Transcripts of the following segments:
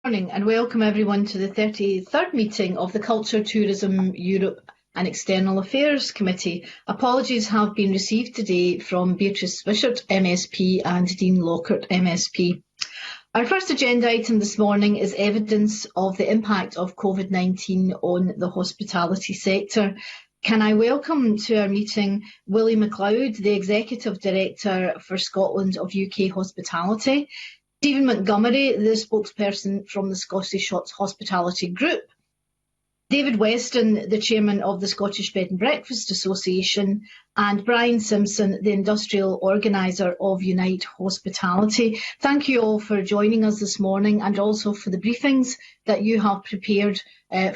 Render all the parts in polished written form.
Morning and welcome everyone to the 33rd meeting of the Culture, Tourism, Europe and External Affairs Committee. Apologies have been received today from Beatrice Wishart, MSP, and Dean Lockhart, MSP. Our first agenda item this morning is evidence of the impact of COVID-19 on the hospitality sector. Can I welcome to our meeting Willie McLeod, the Executive Director for Scotland of UK Hospitality, Stephen Montgomery, the spokesperson from the Scottish Hospitality Group, David Weston, the Chairman of the Scottish Bed and Breakfast Association, and Brian Simpson, the Industrial Organiser of Unite Hospitality. Thank you all for joining us this morning and also for the briefings that you have prepared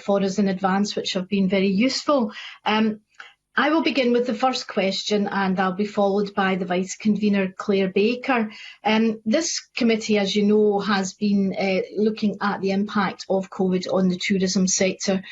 for us in advance, which have been very useful. I will begin with the first question and I'll be followed by the Vice Convener Claire Baker. This committee, as you know, has been looking at the impact of COVID on the tourism sector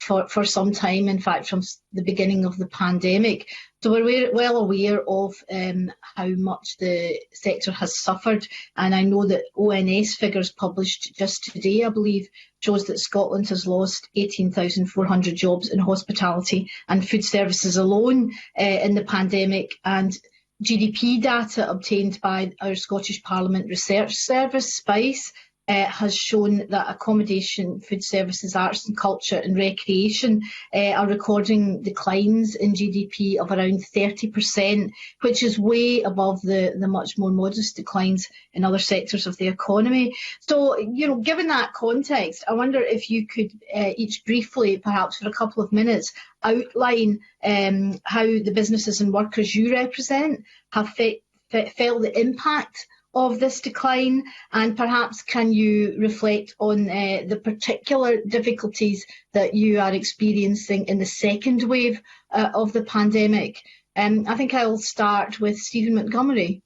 for some time, in fact from the beginning of the pandemic. So we're well aware of how much the sector has suffered, and I know that ONS figures published just today, I believe, shows that Scotland has lost 18,400 jobs in hospitality and food services alone in the pandemic, and GDP data obtained by our Scottish Parliament Research Service, SPICE, has shown that accommodation, food services, arts and culture and recreation are recording declines in GDP of around 30%, which is way above the much more modest declines in other sectors of the economy. So, given that context, I wonder if you could each briefly, perhaps for a couple of minutes, outline how the businesses and workers you represent have felt the impact of this decline, and perhaps can you reflect on the particular difficulties that you are experiencing in the second wave of the pandemic? I think I'll start with Stephen Montgomery.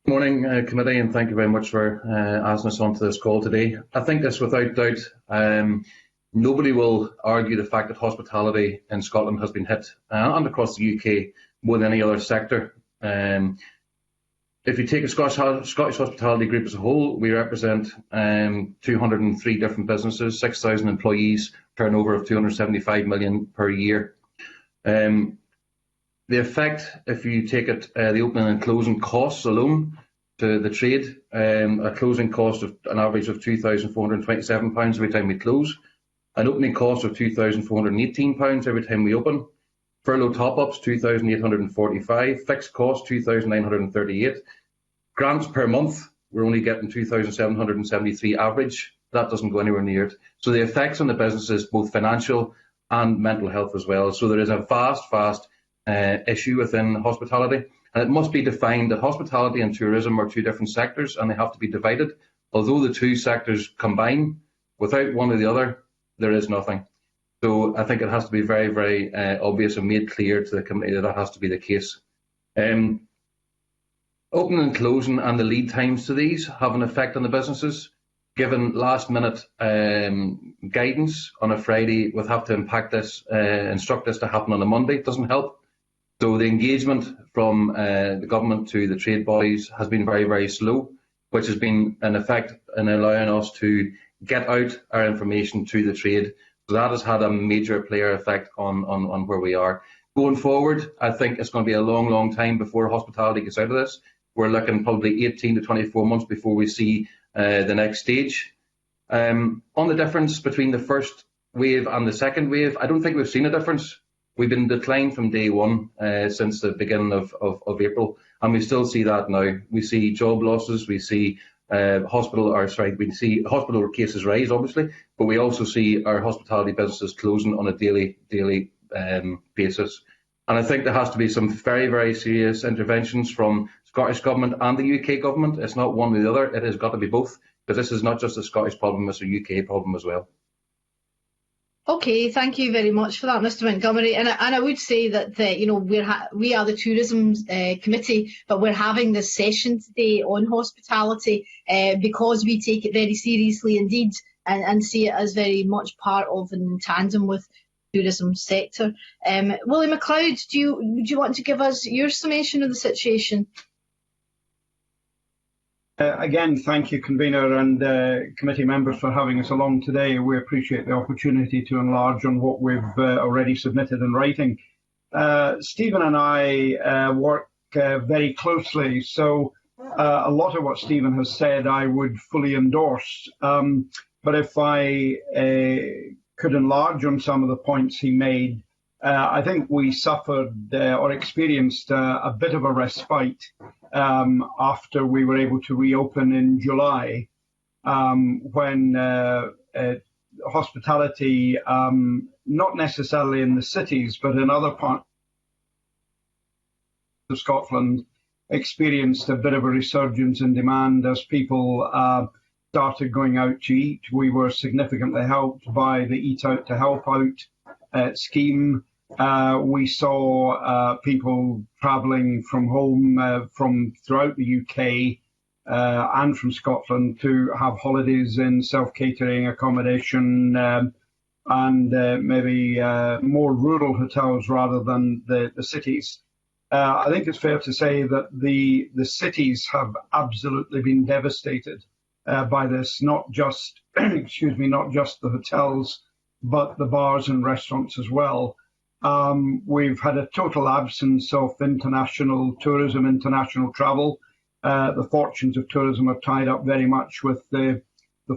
Good morning, committee, and thank you very much for asking us onto this call today. I think this, without doubt, nobody will argue the fact that hospitality in Scotland has been hit, and across the UK, more than any other sector. If you take a Scottish Hospitality Group as a whole, we represent 203 different businesses, 6,000 employees, turnover of 275 million per year. The effect, if you take it, the opening and closing costs alone to the trade, a closing cost of an average of £2,427 every time we close, an opening cost of £2,418 every time we open, furlough top-ups, 2,845, fixed cost, 2,938. Grants per month, we're only getting 2,773 average. That doesn't go anywhere near it. So the effects on the businesses, both financial and mental health as well. So there is a vast issue within hospitality. And it must be defined that hospitality and tourism are two different sectors and they have to be divided. Although the two sectors combine, without one or the other, there is nothing. So I think it has to be very obvious and made clear to the committee that has to be the case. Opening and closing and the lead times to these have an effect on the businesses. Given last-minute guidance on a Friday, we'll have to instruct this to happen on a Monday. It doesn't help. So the engagement from the government to the trade bodies has been very slow, which has been an effect in allowing us to get out our information to the trade. So that has had a major player effect on where we are. Going forward, I think it's going to be a long time before hospitality gets out of this. We're looking probably 18 to 24 months before we see the next stage. On the difference between the first wave and the second wave, I don't think we've seen a difference. We've been in decline from day one since the beginning of April, and we still see that now. We see job losses, we see we see hospital cases rise, obviously, but we also see our hospitality businesses closing on a daily basis. And I think there has to be some very serious interventions from Scottish Government and the UK Government. It's not one or the other, it has got to be both, because this is not just a Scottish problem, it's a UK problem as well. Okay, thank you very much for that, Mr Montgomery. And I would say that we are the Tourism Committee, but we're having this session today on hospitality because we take it very seriously indeed and see it as very much part of and in tandem with the tourism sector. Willie McLeod, would you want to give us your summation of the situation? Again, thank you, convener and committee members, for having us along today. We appreciate the opportunity to enlarge on what we've already submitted in writing. Stephen and I work very closely, so a lot of what Stephen has said I would fully endorse. But if I could enlarge on some of the points he made, I think we suffered or experienced a bit of a respite after we were able to reopen in July, when hospitality, not necessarily in the cities, but in other parts of Scotland, experienced a bit of a resurgence in demand as people started going out to eat. We were significantly helped by the Eat Out to Help Out scheme. We saw people travelling from home from throughout the UK and from Scotland to have holidays in self-catering accommodation and maybe more rural hotels rather than the cities. I think it's fair to say that the cities have absolutely been devastated by this, not just not just the hotels, but the bars and restaurants as well. We've had a total absence of international tourism, international travel. The fortunes of tourism are tied up very much with the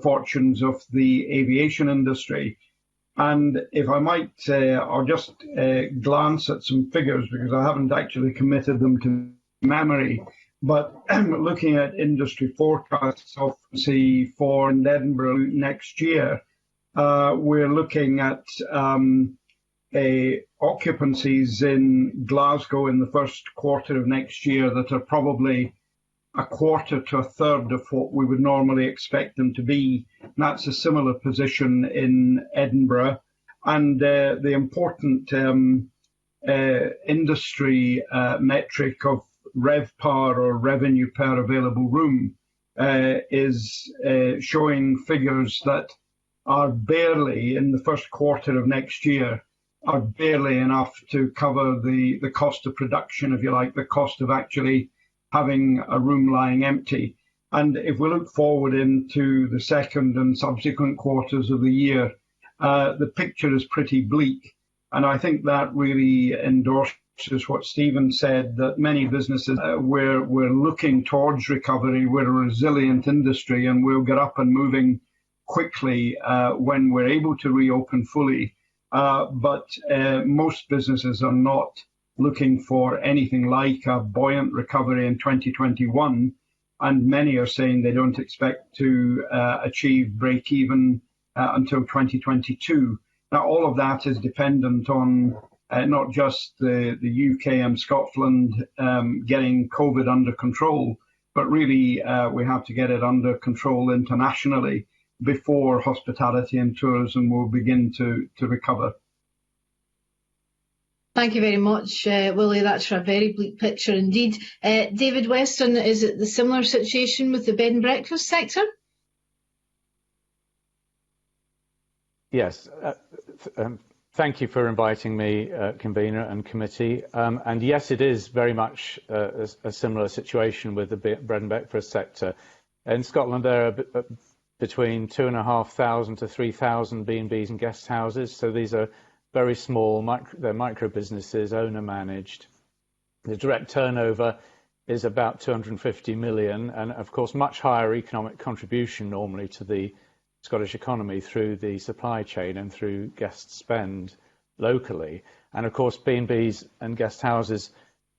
fortunes of the aviation industry. And if I might, I'll just glance at some figures because I haven't actually committed them to memory. But looking at industry forecasts, obviously, for Edinburgh next year, we're looking at occupancies in Glasgow in the first quarter of next year that are probably a quarter to a third of what we would normally expect them to be. And that's a similar position in Edinburgh. And the important industry metric of RevPAR, or revenue per available room, is showing figures that are barely, in the first quarter of next year, are barely enough to cover the cost of production, if you like, the cost of actually having a room lying empty. And if we look forward into the second and subsequent quarters of the year, the picture is pretty bleak. And I think that really endorses what Stephen said, that many businesses, we're looking towards recovery. We're a resilient industry, and we'll get up and moving quickly when we're able to reopen fully. But most businesses are not looking for anything like a buoyant recovery in 2021, and many are saying they don't expect to achieve break-even until 2022. Now, all of that is dependent on not just the UK and Scotland getting COVID under control, but really we have to get it under control internationally before hospitality and tourism will begin to recover. Thank you very much, Willie. That's a very bleak picture indeed. David Weston, is it the similar situation with the bed and breakfast sector? Yes. Thank you for inviting me, convener and committee. And yes, it is very much a similar situation with the bread and breakfast sector. In Scotland, there are between 2,500 to 3,000 B&Bs and guest houses. So these are very small, they're micro businesses, owner managed. The direct turnover is about 250 million, and of course much higher economic contribution normally to the Scottish economy through the supply chain and through guest spend locally. And of course B&Bs and guest houses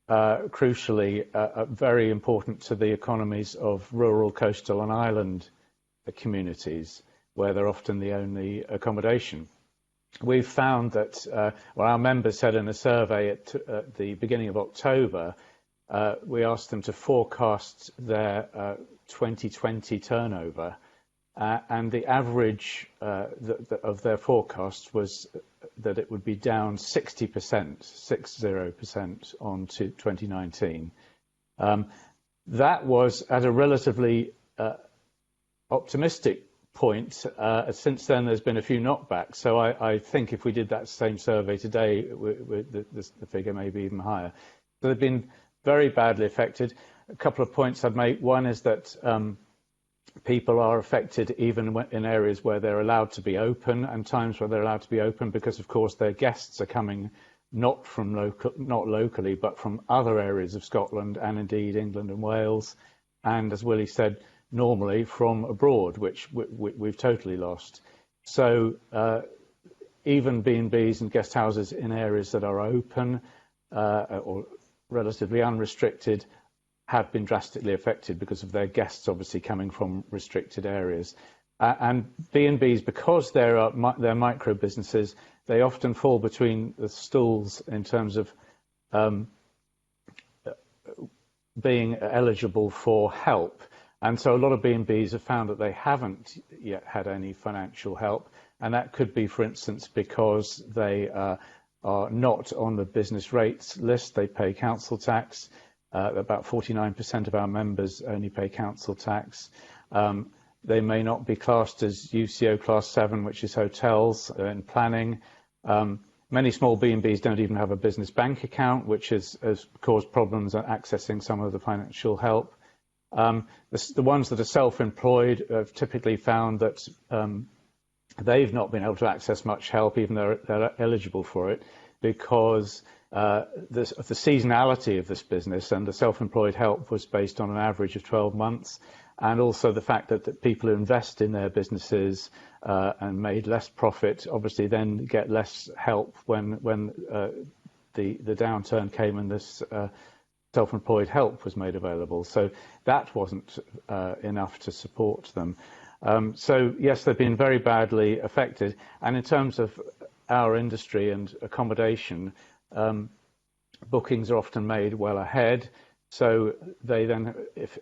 crucially are very important to the economies of rural, coastal and island communities, where they're often the only accommodation. We've found that, our members said in a survey at the beginning of October, we asked them to forecast their 2020 turnover, and the average of their forecast was that it would be down 60% on to 2019. That was at a relatively optimistic point. Since then, there's been a few knockbacks. So I think if we did that same survey today, the figure may be even higher. So they've been very badly affected. A couple of points I'd make. One is that people are affected even in areas where they're allowed to be open, and times where they're allowed to be open, because of course their guests are coming not locally, but from other areas of Scotland and indeed England and Wales, and as Willie said, normally from abroad, which we've totally lost. So even B&Bs and guest houses in areas that are open or relatively unrestricted have been drastically affected because of their guests obviously coming from restricted areas. And B&Bs, because they're micro businesses, they often fall between the stools in terms of being eligible for help. And so a lot of B&Bs have found that they haven't yet had any financial help. And that could be, for instance, because they are not on the business rates list. They pay council tax. About 49% of our members only pay council tax. They may not be classed as UCO Class 7, which is hotels in planning. Many small B&Bs don't even have a business bank account, which has caused problems at accessing some of the financial help. The ones that are self-employed have typically found that they've not been able to access much help, even though they're eligible for it, because the seasonality of this business, and the self-employed help was based on an average of 12 months, and also the fact that people who invest in their businesses and made less profit obviously then get less help when the downturn came and this self-employed help was made available. So that wasn't enough to support them. So yes, they've been very badly affected. And in terms of our industry and accommodation, bookings are often made well ahead. So they then, if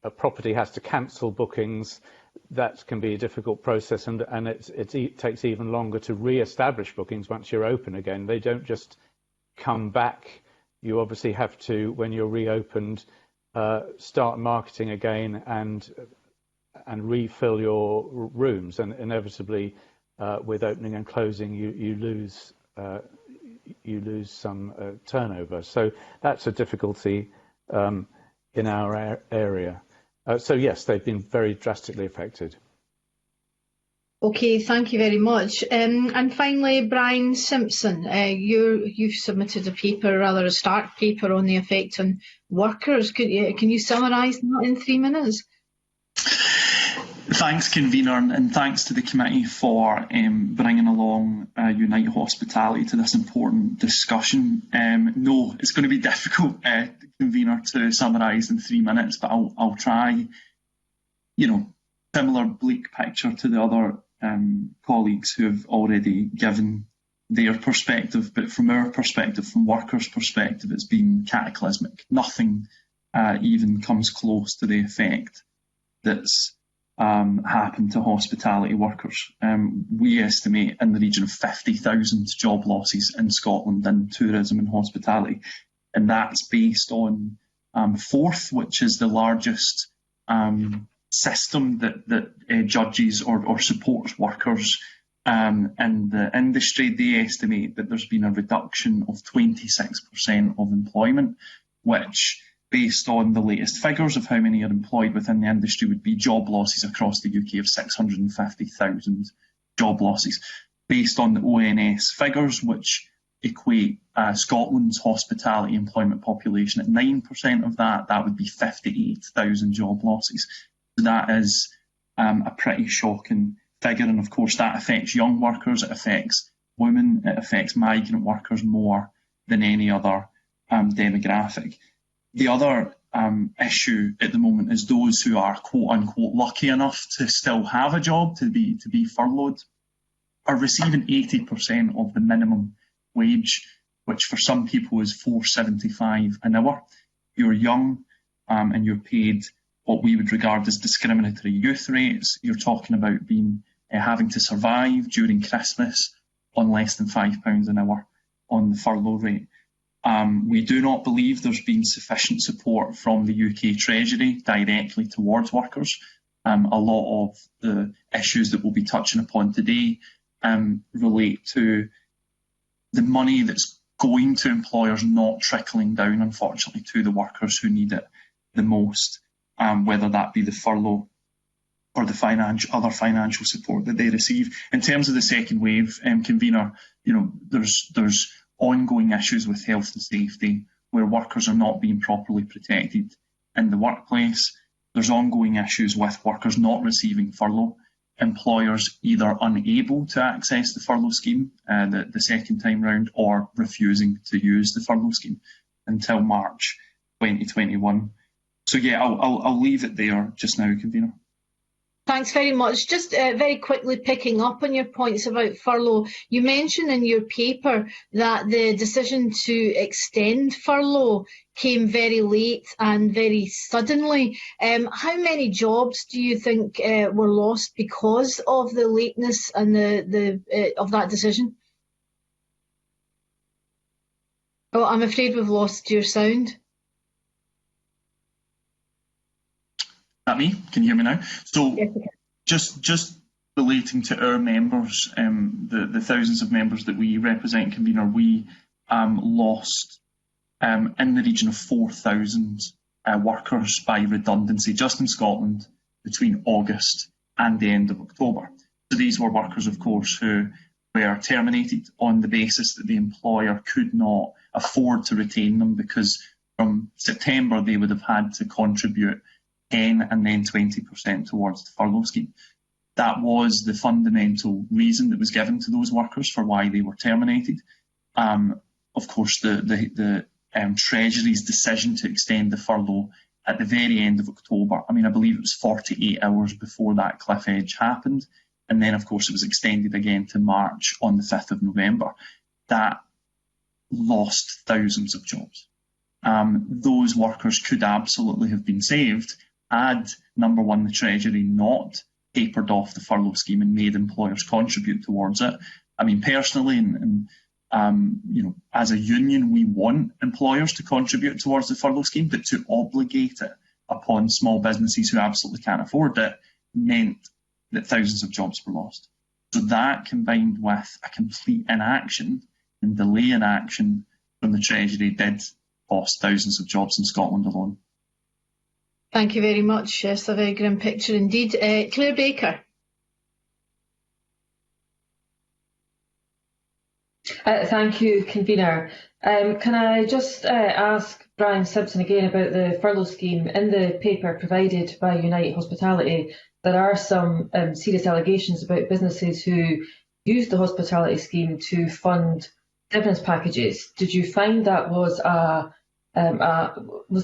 a property has to cancel bookings, that can be a difficult process, and it takes even longer to re-establish bookings once you're open again. They don't just come back. You obviously have to, when you're reopened, start marketing again and refill your rooms, and inevitably with opening and closing you lose some turnover. So that's a difficulty in our area. So yes, they've been very drastically affected. Okay, thank you very much. And finally, Brian Simpson, you've submitted a stark paper on the effect on workers. Can you summarise that in 3 minutes? Thanks, Convener, and thanks to the committee for bringing along Unite Hospitality to this important discussion. No, it's going to be difficult, Convener, to summarise in 3 minutes, but I'll try. Similar bleak picture to the other colleagues who have already given their perspective, but from our perspective, from workers' perspective, it's been cataclysmic. Nothing even comes close to the effect that's happened to hospitality workers. We estimate in the region of 50,000 job losses in Scotland in tourism and hospitality, and that's based on Forth, which is the largest system that judges or supports workers in the industry. They estimate that there's been a reduction of 26% of employment, which, based on the latest figures of how many are employed within the industry, would be job losses across the UK of 650,000 job losses. Based on the ONS figures, which equate Scotland's hospitality employment population at 9% of that would be 58,000 job losses. So that is a pretty shocking figure, and of course that affects young workers, it affects women, it affects migrant workers more than any other demographic. The other issue at the moment is those who are quote unquote lucky enough to still have a job, to be furloughed, are receiving 80% of the minimum wage, which for some people is $4.75 an hour. You're young and you're paid what we would regard as discriminatory youth rates. You're talking about having to survive during Christmas on less than £5 an hour on the furlough rate. We do not believe there's been sufficient support from the UK Treasury directly towards workers. A lot of the issues that we'll be touching upon today relate to the money that's going to employers not trickling down, unfortunately, to the workers who need it. the most, whether that be the furlough or the other financial support that they receive. In terms of the second wave, convener, there's ongoing issues with health and safety where workers are not being properly protected in the workplace. There's ongoing issues with workers not receiving furlough, employers either unable to access the furlough scheme the second time round or refusing to use the furlough scheme until March 2021. So yeah, I'll leave it there just now, convener. Thanks very much. Just very quickly picking up on your points about furlough, you mentioned in your paper that the decision to extend furlough came very late and very suddenly. How many jobs do you think were lost because of the lateness and of that decision? Oh, I'm afraid we've lost your sound. That me? Can you hear me now? So yes, just relating to our members, the thousands of members that we represent, convener, we lost in the region of 4,000 workers by redundancy just in Scotland between August and the end of October. So these were workers, of course, who were terminated on the basis that the employer could not afford to retain them because from September they would have had to contribute 10 and then 20% towards the furlough scheme. That was the fundamental reason that was given to those workers for why they were terminated. Of course, the Treasury's decision to extend the furlough at the very end of October, I believe it was 48 hours before that cliff edge happened. And then, of course, it was extended again to March on the 5th of November. That lost thousands of jobs. Those workers could absolutely have been saved had, number one, the Treasury not tapered off the furlough scheme and made employers contribute towards it. Personally, and as a union, we want employers to contribute towards the furlough scheme, but to obligate it upon small businesses who absolutely can't afford it meant that thousands of jobs were lost. So that, combined with a complete inaction and delay in action from the Treasury, did cost thousands of jobs in Scotland alone. Thank you very much. Yes, a very grim picture indeed. Claire Baker. Thank you, convener. Can I just ask Brian Simpson again about the furlough scheme? In the paper provided by Unite Hospitality, there are some serious allegations about businesses who used the hospitality scheme to fund severance packages. Did you find that was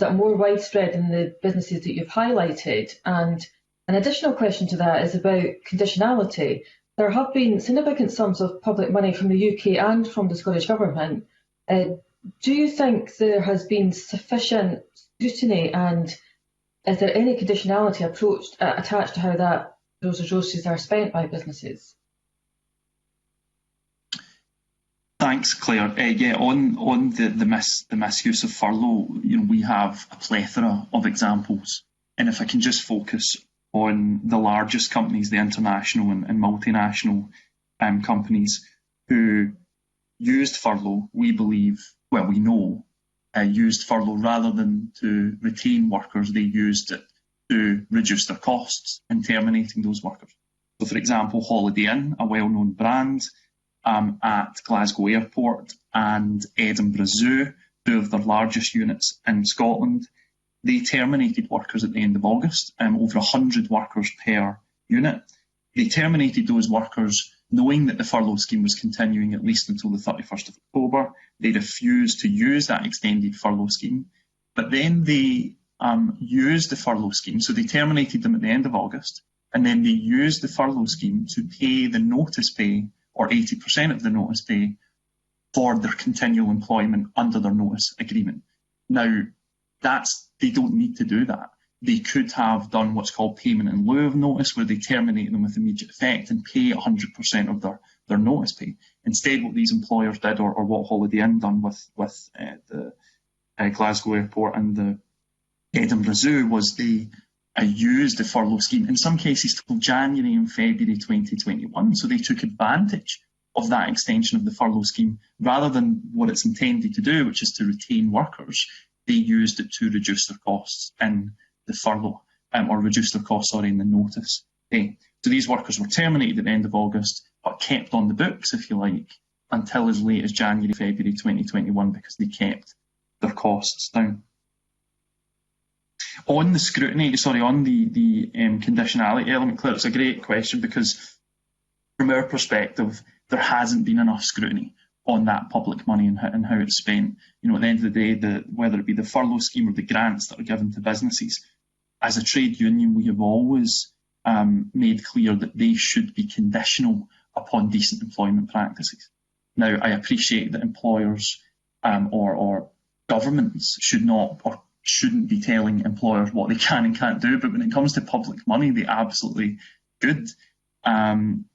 that more widespread in the businesses that you've highlighted? And an additional question to that is about conditionality. There have been significant sums of public money from the UK and from the Scottish Government. Do you think there has been sufficient scrutiny, and is there any conditionality attached to how those resources are spent by businesses? Thanks, Claire. On the misuse of furlough, we have a plethora of examples, and if I can just focus on the largest companies, the international and multinational companies who used furlough, we know, used furlough rather than to retain workers, they used it to reduce their costs in terminating those workers. So, for example, Holiday Inn, a well-known brand, at Glasgow Airport and Edinburgh Zoo, two of their largest units in Scotland, they terminated workers at the end of August, over 100 workers per unit. They terminated those workers knowing that the furlough scheme was continuing at least until the 31st of October. They refused to use that extended furlough scheme, but then they used the furlough scheme. So they terminated them at the end of August, and then they used the furlough scheme to pay the notice pay, or 80% of the notice pay, for their continual employment under their notice agreement. Now, they don't need to do that. They could have done what's called payment in lieu of notice, where they terminate them with immediate effect and pay 100% of their notice pay. Instead, what these employers did, or what Holiday Inn done with the Glasgow Airport and the Edinburgh Zoo, was they used the furlough scheme, in some cases till January and February 2021. So they took advantage of that extension of the furlough scheme rather than what it's intended to do, which is to retain workers. they used it to reduce their costs in the furlough, or reduce their costs, in the notice pay. So these workers were terminated at the end of August, but kept on the books, if you like, until as late as January, February 2021, because they kept their costs down. On the scrutiny, on the conditionality element, Claire, it's a great question, because from our perspective, there hasn't been enough scrutiny on that public money and how it's spent. At the end of the day, whether it be the furlough scheme or the grants that are given to businesses, as a trade union, we have always made clear that they should be conditional upon decent employment practices. Now, I appreciate that employers or governments should not or shouldn't be telling employers what they can and can't do, but when it comes to public money, they absolutely should.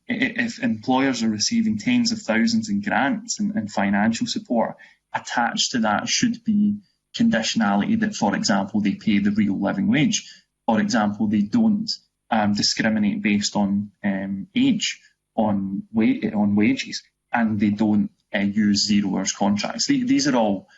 If employers are receiving tens of thousands in grants and financial support, attached to that should be conditionality that, for example, they pay the real living wage. For example, they don't discriminate based on age on wages, and they don't use 0 hours contracts. These are all,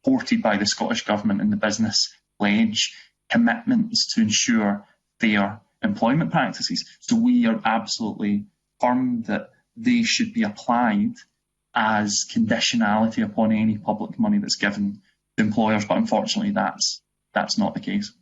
supported by the Scottish Government and the Business Pledge commitments to ensure fair employment practices. So we are absolutely firm that they should be applied as conditionality upon any public money that's given to employers, but unfortunately that's not the case.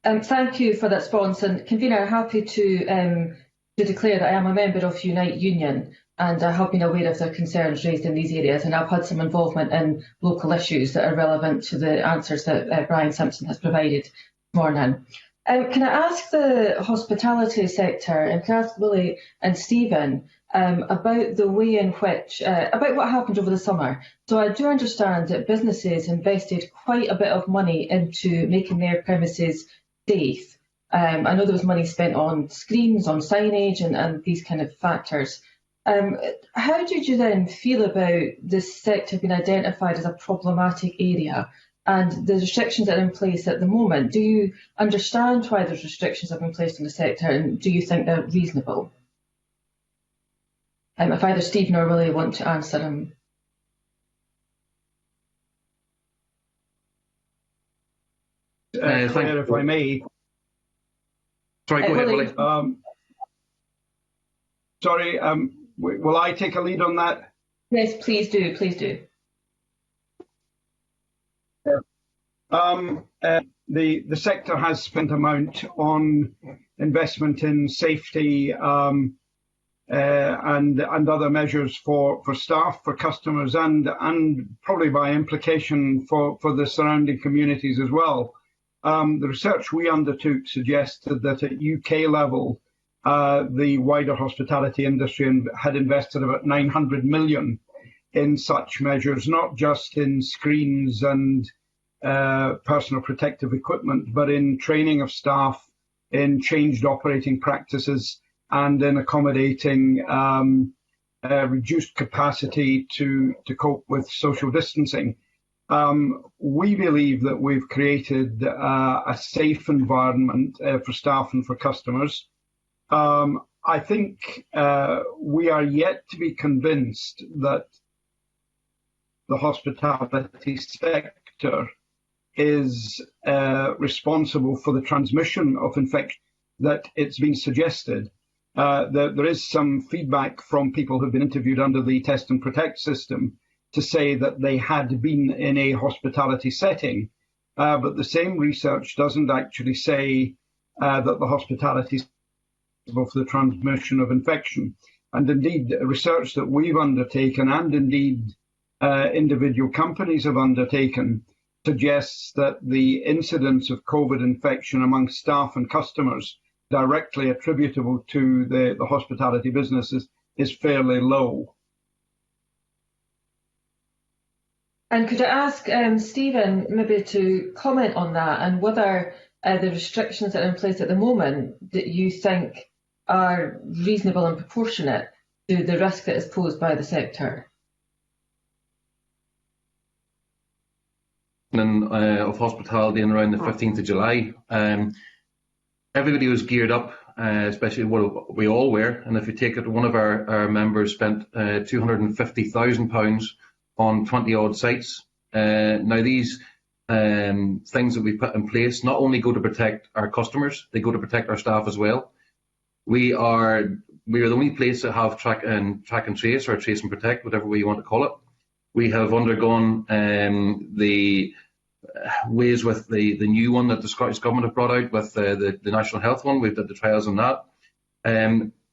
Thank you for that response, and Convener, happy to declare that I am a member of Unite Union, and I have been aware of their concerns raised in these areas, and I've had some involvement in local issues that are relevant to the answers that Brian Simpson has provided this morning. Can I ask the hospitality sector, and can I ask Willie and Stephen about the way in which, about what happened over the summer? So I do understand that businesses invested quite a bit of money into making their premises safe. I know there was money spent on screens, on signage, and these kind of factors. How did you then feel about this sector being identified as a problematic area and the restrictions that are in place at the moment? Do you understand why those restrictions have been placed on the sector, and do you think they're reasonable? If either Stephen or Willie want to answer them. Claire, if I may. Sorry, go ahead, Willie. Sorry, will I take a lead on that? Yes, please do. Please do. The sector has spent amount on investment in safety and other measures for staff, for customers, and probably by implication for the surrounding communities as well. The research we undertook suggested that at UK level, the wider hospitality industry had invested about 900 million in such measures, not just in screens and personal protective equipment, but in training of staff, in changed operating practices, and in accommodating reduced capacity to cope with social distancing. We believe that we've created a safe environment for staff and for customers. I think we are yet to be convinced that the hospitality sector is responsible for the transmission of infection that it's been suggested. There is some feedback from people who've been interviewed under the Test and Protect system to say that they had been in a hospitality setting, but the same research doesn't actually say that the hospitality is responsible for the transmission of infection. And indeed, research that we've undertaken, and indeed individual companies have undertaken, suggests that the incidence of COVID infection among staff and customers directly attributable to the hospitality businesses is fairly low. And could I ask Stephen maybe to comment on that, and whether the restrictions that are in place at the moment that you think are reasonable and proportionate to the risk that is posed by the sector? Of hospitality in around the 15th of July. Everybody was geared up, especially what we all were. And if you take it, one of our members spent £250,000 on 20-odd sites. Now, these things that we put in place not only go to protect our customers, they go to protect our staff as well. We are the only place that have track and trace, or trace and protect, whatever way you want to call it. We have undergone the ways with the new one that the Scottish Government have brought out with the National Health one. We've done the trials on that.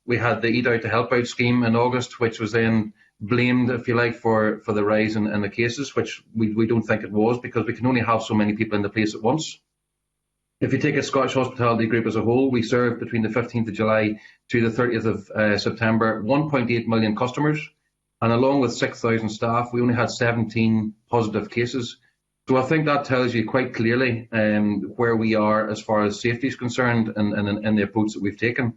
We had the Eat Out to Help Out scheme in August, which was then blamed, if you like, for the rise in the cases, which we don't think it was, because we can only have so many people in the place at once. If you take a Scottish Hospitality Group as a whole, we served between the 15th of July to the 30th of September 1.8 million customers, and along with 6,000 staff, we only had 17 positive cases. So I think that tells you quite clearly where we are as far as safety is concerned and the approach that we've taken.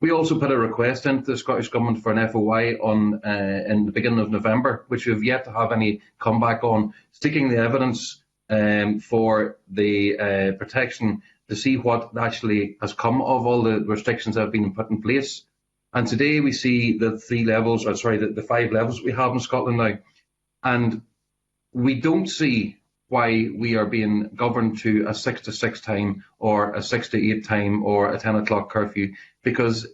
We also put a request into the Scottish Government for an FOI in the beginning of November, which we have yet to have any comeback on, seeking the evidence for the protection to see what actually has come of all the restrictions that have been put in place. And today we see the 5 levels we have in Scotland now. And we don't see why we are being governed to a 6 to 6 time or a 6 to 8 time or a 10 o'clock curfew, because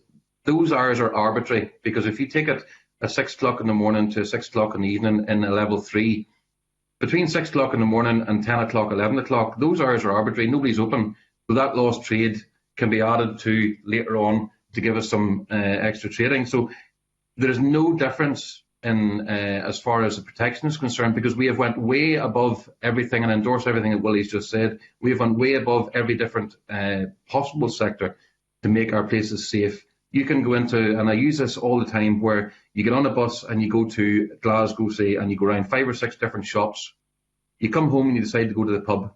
those hours are arbitrary. Because if you take it at 6 o'clock in the morning to 6 o'clock in the evening in a level 3, between 6 o'clock in the morning and 10 o'clock, 11 o'clock, those hours are arbitrary. Nobody's open. So that lost trade can be added to later on to give us some extra trading. So there is no difference in as far as the protection is concerned, because we have went way above everything, and endorse everything that Willie's just said. We have went way above every different possible sector to make our places safe. You can go into, and I use this all the time, where you get on a bus and you go to Glasgow, say, and you go around 5 or 6 different shops. You come home and you decide to go to the pub.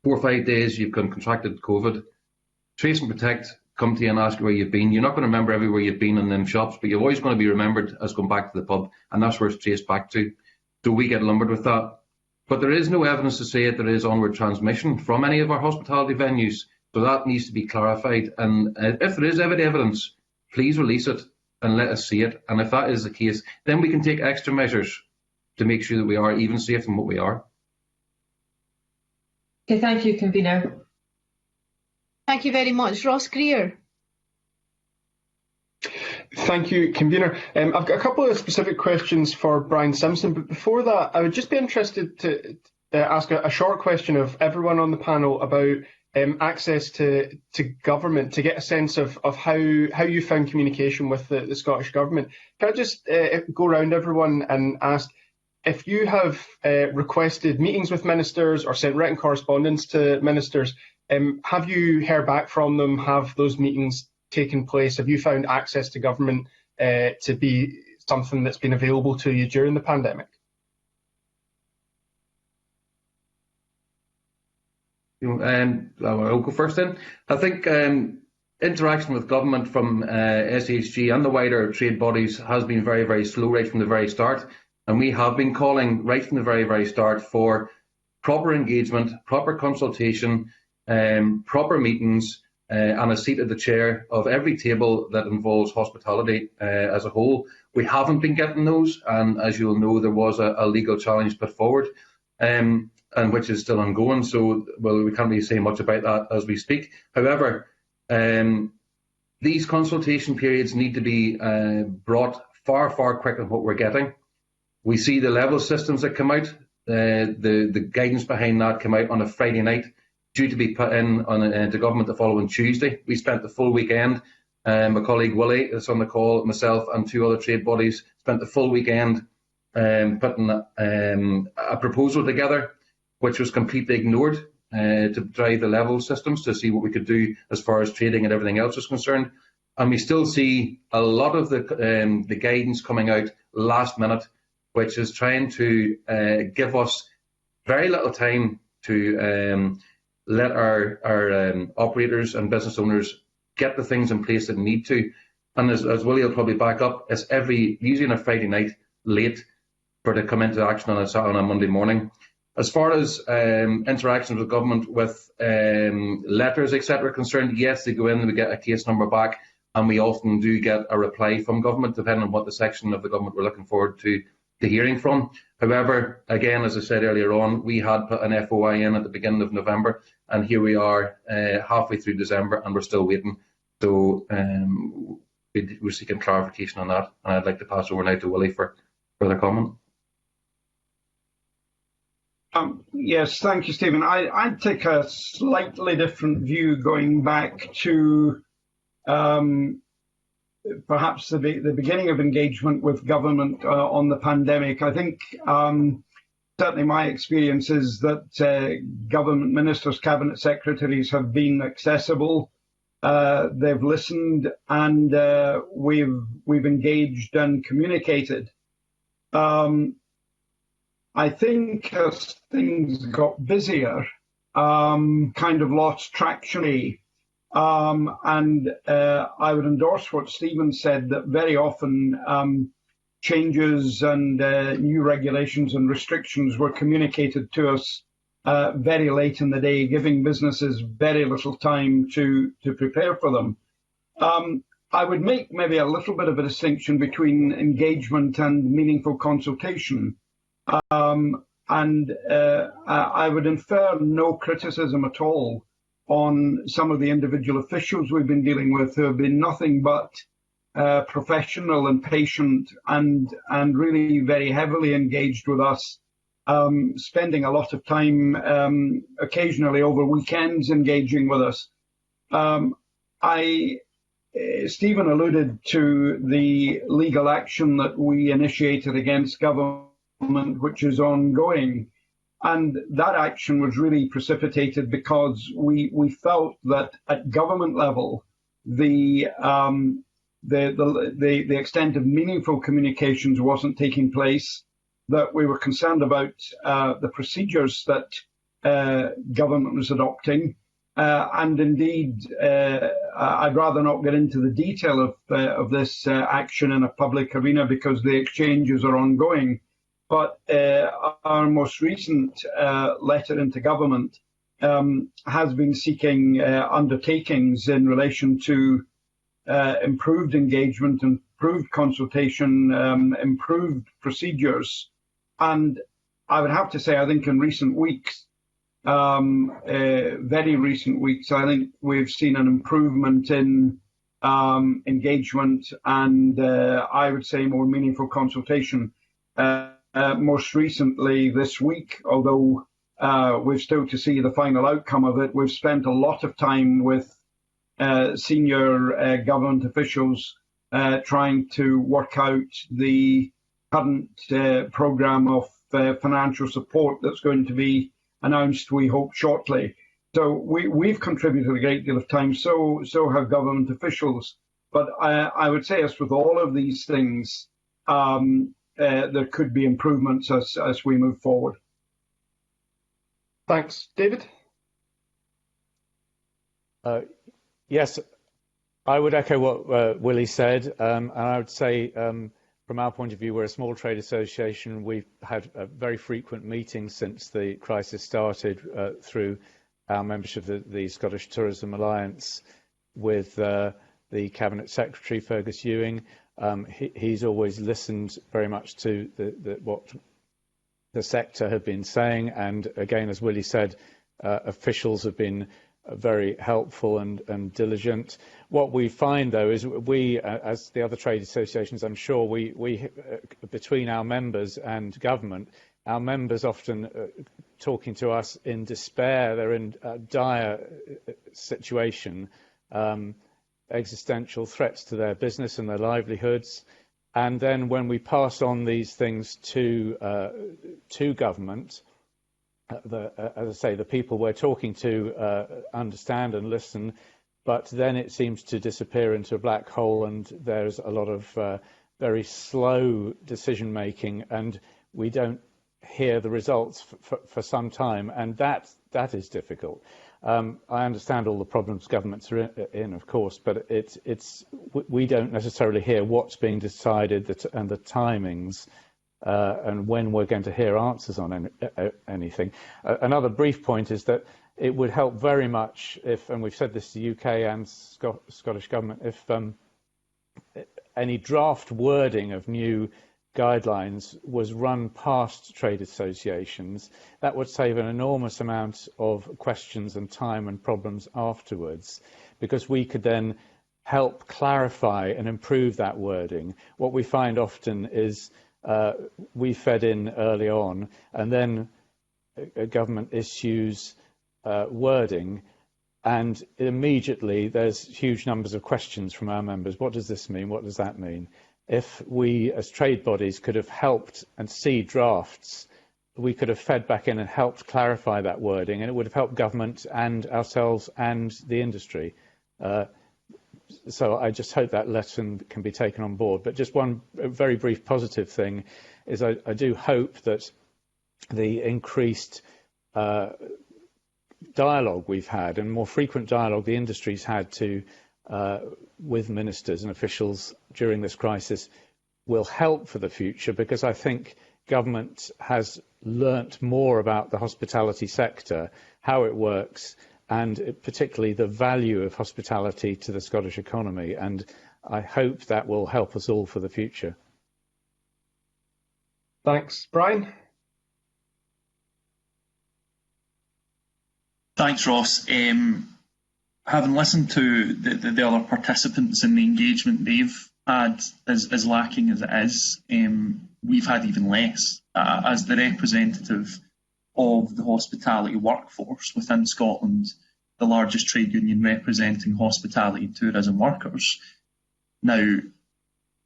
4 or 5 days you've contracted COVID. Trace and Protect come to you and ask you where you've been. You're not going to remember everywhere you've been in them shops, but you're always going to be remembered as going back to the pub, and that's where it's traced back to. So we get lumbered with that. But there is no evidence to say that there is onward transmission from any of our hospitality venues, so that needs to be clarified. And if there is evidence, please release it and let us see it. And if that is the case, then we can take extra measures to make sure that we are even safe than what we are. Okay, thank you, Convener. Thank you very much. Ross Greer. Thank you, Convener. I've got a couple of specific questions for Brian Simpson, but before that, I would just be interested to ask a short question of everyone on the panel about access to government, to get a sense of how you found communication with the Scottish Government. Can I just go around everyone and ask if you have requested meetings with ministers or sent written correspondence to ministers? Have you heard back from them? Have those meetings taken place? Have you found access to government to be something that's been available to you during the pandemic? I'll go first then. I think interaction with government from SHG and the wider trade bodies has been very, very slow right from the very start. And we have been calling right from the very, very start for proper engagement, proper consultation, proper meetings, and a seat at the chair of every table that involves hospitality as a whole. We haven't been getting those, and as you'll know, there was a legal challenge put forward, and which is still ongoing. So, well, we can't really say much about that as we speak. However, these consultation periods need to be brought far, far quicker than what we're getting. We see the level systems that come out, the guidance behind that come out on a Friday night, due to be put in on to government the following Tuesday. We spent the full weekend, my colleague Willie is on the call, myself and 2 other trade bodies spent the full weekend putting a proposal together, which was completely ignored to drive the level systems to see what we could do as far as trading and everything else is concerned. And we still see a lot of the guidance coming out last minute, which is trying to give us very little time to let our operators and business owners get the things in place that need to. And as Willie will probably back up, it's usually on a Friday night late for to come into action on a Monday morning. As far as interactions with government with letters, etc. concerned, yes, they go in and we get a case number back, and we often do get a reply from government, depending on what the section of the government we're looking forward to hearing from. However, again, as I said earlier on, we had put an FOI in at the beginning of November, and here we are halfway through December, and we're still waiting. So we're seeking clarification on that, and I'd like to pass over now to Willie for further comment. Yes, thank you, Stephen. I'd take a slightly different view, going back to perhaps the beginning of engagement with government on the pandemic. I think certainly my experience is that government ministers, cabinet secretaries have been accessible. They've listened, and we've engaged and communicated. I think as things got busier, kind of lost traction. And I would endorse what Stephen said, that very often changes and new regulations and restrictions were communicated to us very late in the day, giving businesses very little time to prepare for them. I would make maybe a little bit of a distinction between engagement and meaningful consultation. I would infer no criticism at all on some of the individual officials we've been dealing with, who have been nothing but professional and patient, and really very heavily engaged with us, spending a lot of time occasionally over weekends engaging with us. Stephen alluded to the legal action that we initiated against government, which is ongoing. And that action was really precipitated because we felt that at government level, the extent of meaningful communications wasn't taking place, that we were concerned about the procedures that government was adopting. And indeed, I'd rather not get into the detail of this action in a public arena because the exchanges are ongoing. But our most recent letter into government has been seeking undertakings in relation to improved engagement, improved consultation, improved procedures. And I would have to say, I think in recent weeks, very recent weeks, I think we've seen an improvement in engagement and I would say more meaningful consultation. Most recently this week, although we're still to see the final outcome of it, we've spent a lot of time with senior government officials trying to work out the current programme of financial support that's going to be announced, we hope, shortly. So we've contributed a great deal of time, so have government officials. But I would say, as with all of these things, there could be improvements as we move forward. Thanks. David? Yes, I would echo what Willie said, and I would say from our point of view, we're a small trade association. We've had very frequent meetings since the crisis started through our membership of the Scottish Tourism Alliance with the Cabinet Secretary, Fergus Ewing. He's always listened very much to what the sector have been saying, and again, as Willie said, officials have been very helpful and diligent. What we find, though, is we, as the other trade associations, I'm sure, we between our members and government, our members often talking to us in despair. They're in a dire situation, existential threats to their business and their livelihoods. And then when we pass on these things to government, as I say, the people we're talking to understand and listen, but then it seems to disappear into a black hole, and there's a lot of very slow decision making, and we don't hear the results for some time, and that is difficult. I understand all the problems governments are in, of course, but we don't necessarily hear what's being decided and the timings. And when we're going to hear answers on anything. Another brief point is that it would help very much if, and we've said this to the UK and Scottish Government, if any draft wording of new guidelines was run past trade associations, that would save an enormous amount of questions and time and problems afterwards, because we could then help clarify and improve that wording. What we find often is we fed in early on, and then a government issues wording, and immediately there's huge numbers of questions from our members. What does this mean? What does that mean? If we, as trade bodies, could have helped and see drafts, we could have fed back in and helped clarify that wording, and it would have helped government and ourselves and the industry. So I just hope that lesson can be taken on board. But just one very brief positive thing is I do hope that the increased dialogue we've had, and more frequent dialogue the industry's had with ministers and officials during this crisis, will help for the future, because I think government has learnt more about the hospitality sector, how it works, and particularly the value of hospitality to the Scottish economy. And I hope that will help us all for the future. Thanks. Brian? Thanks, Ross. Having listened to the other participants in the engagement they've had, as lacking as it is, we've had even less. As the representative of the hospitality workforce within Scotland, the largest trade union representing hospitality and tourism workers. Now,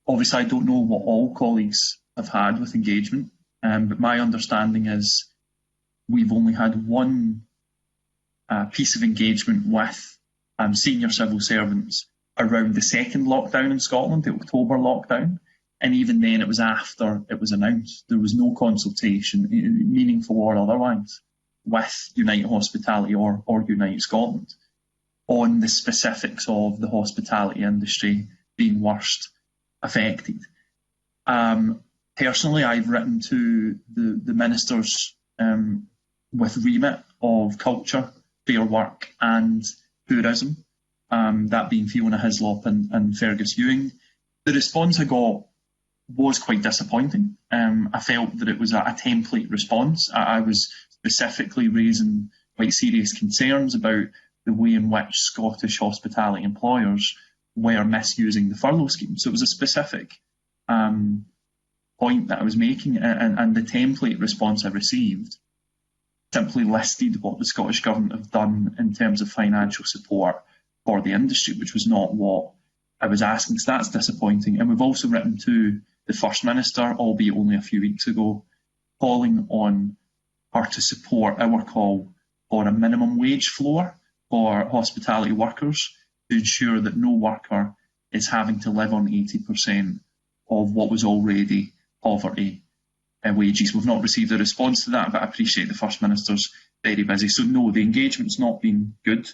obviously I don't know what all colleagues have had with engagement, but my understanding is we've only had one piece of engagement with senior civil servants around the second lockdown in Scotland, the October lockdown, and even then it was after it was announced. There was no consultation, meaningful or otherwise, with United Hospitality or United Scotland on the specifics of the hospitality industry being worst affected. Personally, I've written to the ministers with remit of culture, fair work and tourism, that being Fiona Hislop and Fergus Ewing. The response I got was quite disappointing. I felt that it was a template response. I was specifically raising quite serious concerns about the way in which Scottish hospitality employers were misusing the furlough scheme. So it was a specific point that I was making, and the template response I received simply listed what the Scottish Government have done in terms of financial support for the industry, which was not what I was asking. So that's disappointing. And we've also written to the First Minister, albeit only a few weeks ago, calling on her to support our call for a minimum wage floor for hospitality workers to ensure that no worker is having to live on 80% of what was already poverty wages. We've not received a response to that, but I appreciate the First Minister's very busy. So no, the engagement's not been good.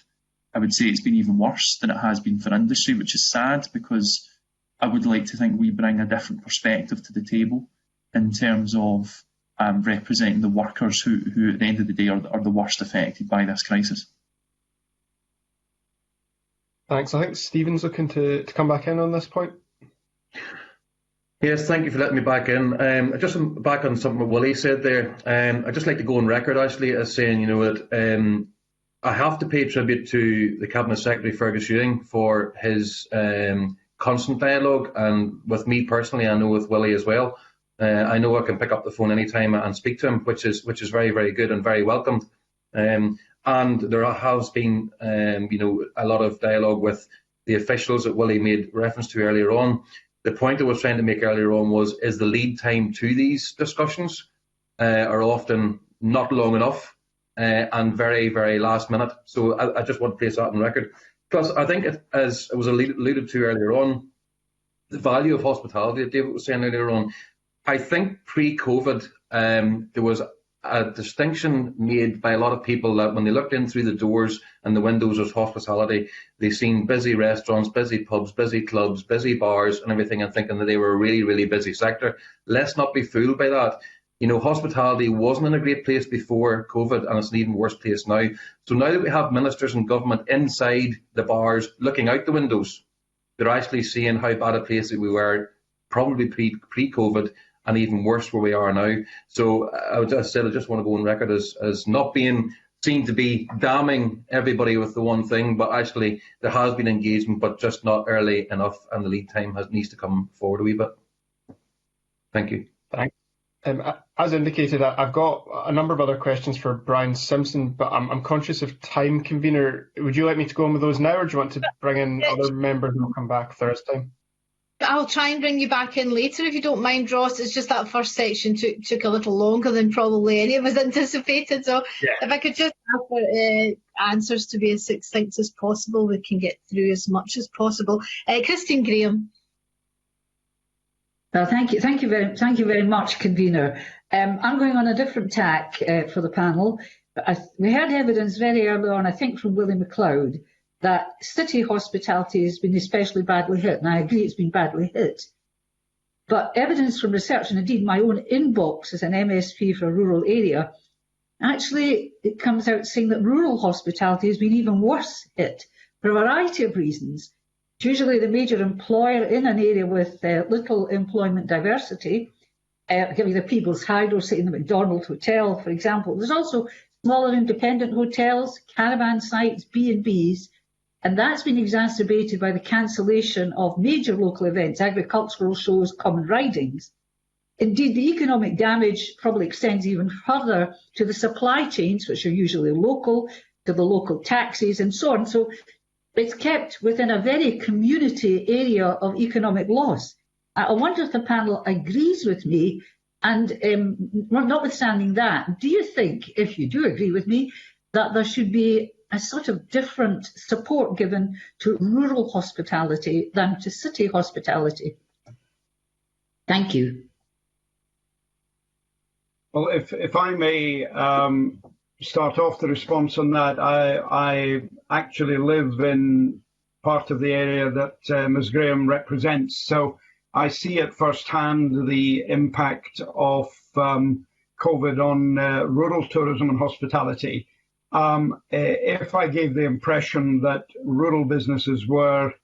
I would say it's been even worse than it has been for industry, which is sad, because I would like to think we bring a different perspective to the table in terms of representing the workers who at the end of the day are the worst affected by this crisis. Thanks. I think Stephen's looking to come back in on this point. Yes, thank you for letting me back in. Just back on something that Willie said there. I'd just like to go on record, actually, as saying, that I have to pay tribute to the Cabinet Secretary, Fergus Ewing, for his constant dialogue, and with me personally, I know with Willie as well. I know I can pick up the phone anytime and speak to him, which is very, very good and very welcomed. And there has been, a lot of dialogue with the officials that Willie made reference to earlier on. The point I was trying to make earlier on is the lead time to these discussions are often not long enough and very, very last minute. So I just want to place that on record. Plus, I think, as it was alluded to earlier on, the value of hospitality that David was saying earlier on, I think pre-COVID there was a distinction made by a lot of people that when they looked in through the doors and the windows of hospitality, they seen busy restaurants, busy pubs, busy clubs, busy bars and everything, and thinking that they were a really, really busy sector. Let's not be fooled by that. Hospitality wasn't in a great place before COVID, and it's an even worse place now. So now that we have ministers and government inside the bars looking out the windows, they're actually seeing how bad a place we were probably pre-COVID, and even worse where we are now. So I just want to go on record as not being seen to be damning everybody with the one thing, but actually there has been engagement, but just not early enough, and the lead time needs to come forward a wee bit. Thank you. Thanks. As indicated, I've got a number of other questions for Brian Simpson, but I'm conscious of time, convener. Would you like me to go on with those now, or do you want to bring in other members and we'll come back Thursday? I'll try and bring you back in later if you don't mind, Ross. It's just that first section took a little longer than probably any of us anticipated. So if I could just ask for answers to be as succinct as possible, we can get through as much as possible. Christine Graham. Thank you very much, convener. I'm going on a different tack for the panel. We had evidence very early on, I think from Willie McLeod, that city hospitality has been especially badly hit, and I agree it's been badly hit. But evidence from research, and indeed my own inbox as an MSP for a rural area, actually it comes out saying that rural hospitality has been even worse hit for a variety of reasons. It's usually the major employer in an area with little employment diversity. Give you the Peebles Hyde or say in the McDonald Hotel, for example. There's also smaller independent hotels, caravan sites, B&Bs, and that's been exacerbated by the cancellation of major local events, agricultural shows, common ridings. Indeed, the economic damage probably extends even further to the supply chains, which are usually local, to the local taxis and so on. So it's kept within a very community area of economic loss. I wonder if the panel agrees with me, and notwithstanding that, do you think, if you do agree with me, that there should be a sort of different support given to rural hospitality than to city hospitality? Thank you. Well, if I may start off the response on that, I actually live in part of the area that Ms. Graham represents, so I see at first hand the impact of COVID on rural tourism and hospitality. If I gave the impression that rural businesses were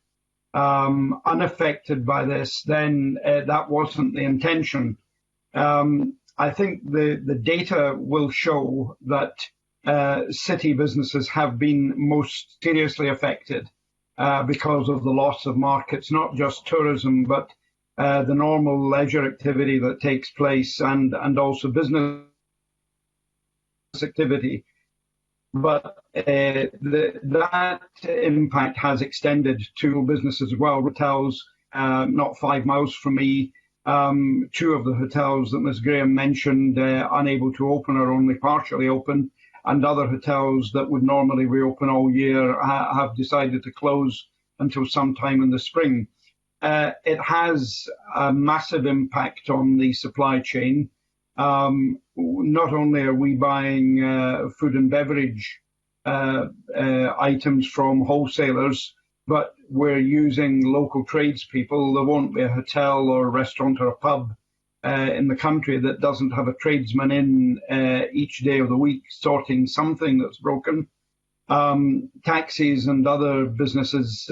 unaffected by this, then that wasn't the intention. I think the data will show that city businesses have been most seriously affected because of the loss of markets, not just tourism, but the normal leisure activity that takes place and also business activity. But that impact has extended to businesses as well. Hotels, not 5 miles from me, 2 of the hotels that Ms. Graham mentioned unable to open or only partially open, and other hotels that would normally reopen all year have decided to close until sometime in the spring. It has a massive impact on the supply chain. Not only are we buying food and beverage items from wholesalers, but we're using local tradespeople. There won't be a hotel or a restaurant or a pub in the country that doesn't have a tradesman in each day of the week sorting something that's broken. Taxis and other businesses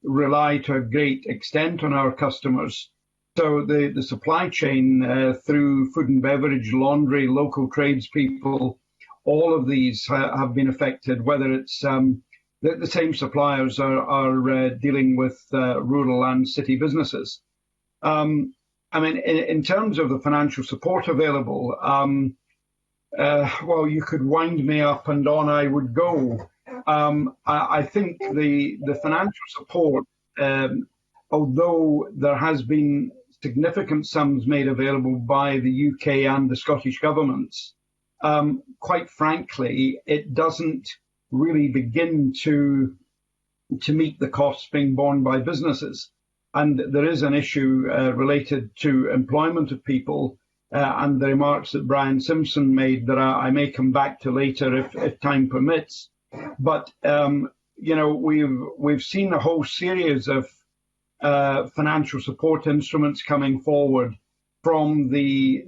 rely to a great extent on our customers. So the supply chain through food and beverage, laundry, local tradespeople, all of these have been affected, whether it's the same suppliers are dealing with rural and city businesses. I mean, in terms of the financial support available, well, you could wind me up and on I would go. I think the financial support, although there has been significant sums made available by the UK and the Scottish governments, quite frankly, it doesn't really begin to meet the costs being borne by businesses. And there is an issue related to employment of people and the remarks that Brian Simpson made that I may come back to later if time permits. But, you know, we've seen a whole series of financial support instruments coming forward from the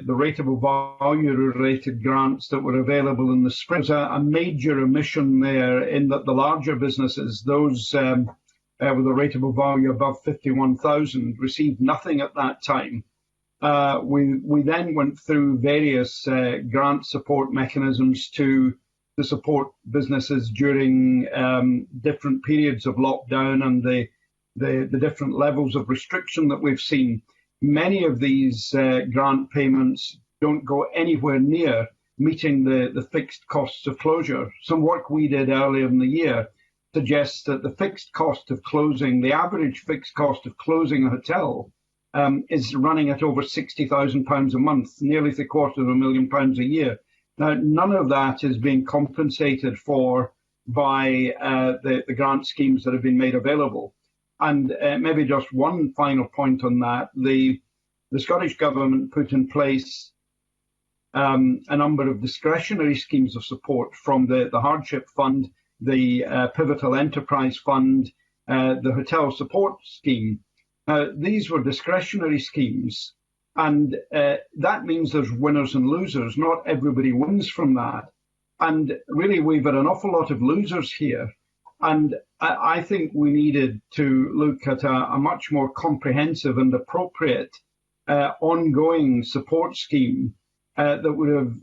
rateable value related grants that were available in the spring. There's a major omission there in that the larger businesses, those with a rateable value above 51,000, received nothing at that time. We then went through various grant support mechanisms to support businesses during different periods of lockdown and the different levels of restriction that we've seen. Many of these grant payments don't go anywhere near meeting the fixed costs of closure. Some work we did earlier in the year suggests that the fixed cost of closing, the average fixed cost of closing a hotel is running at over £60,000 a month, nearly £750,000 a year. Now, none of that is being compensated for by the grant schemes that have been made available. And maybe just one final point on that, the Scottish Government put in place a number of discretionary schemes of support from the Hardship Fund, the Pivotal Enterprise Fund, the Hotel Support Scheme. These were discretionary schemes, and that means there's winners and losers. Not everybody wins from that. And really, we've had an awful lot of losers here. And I think we needed to look at a much more comprehensive and appropriate ongoing support scheme that would have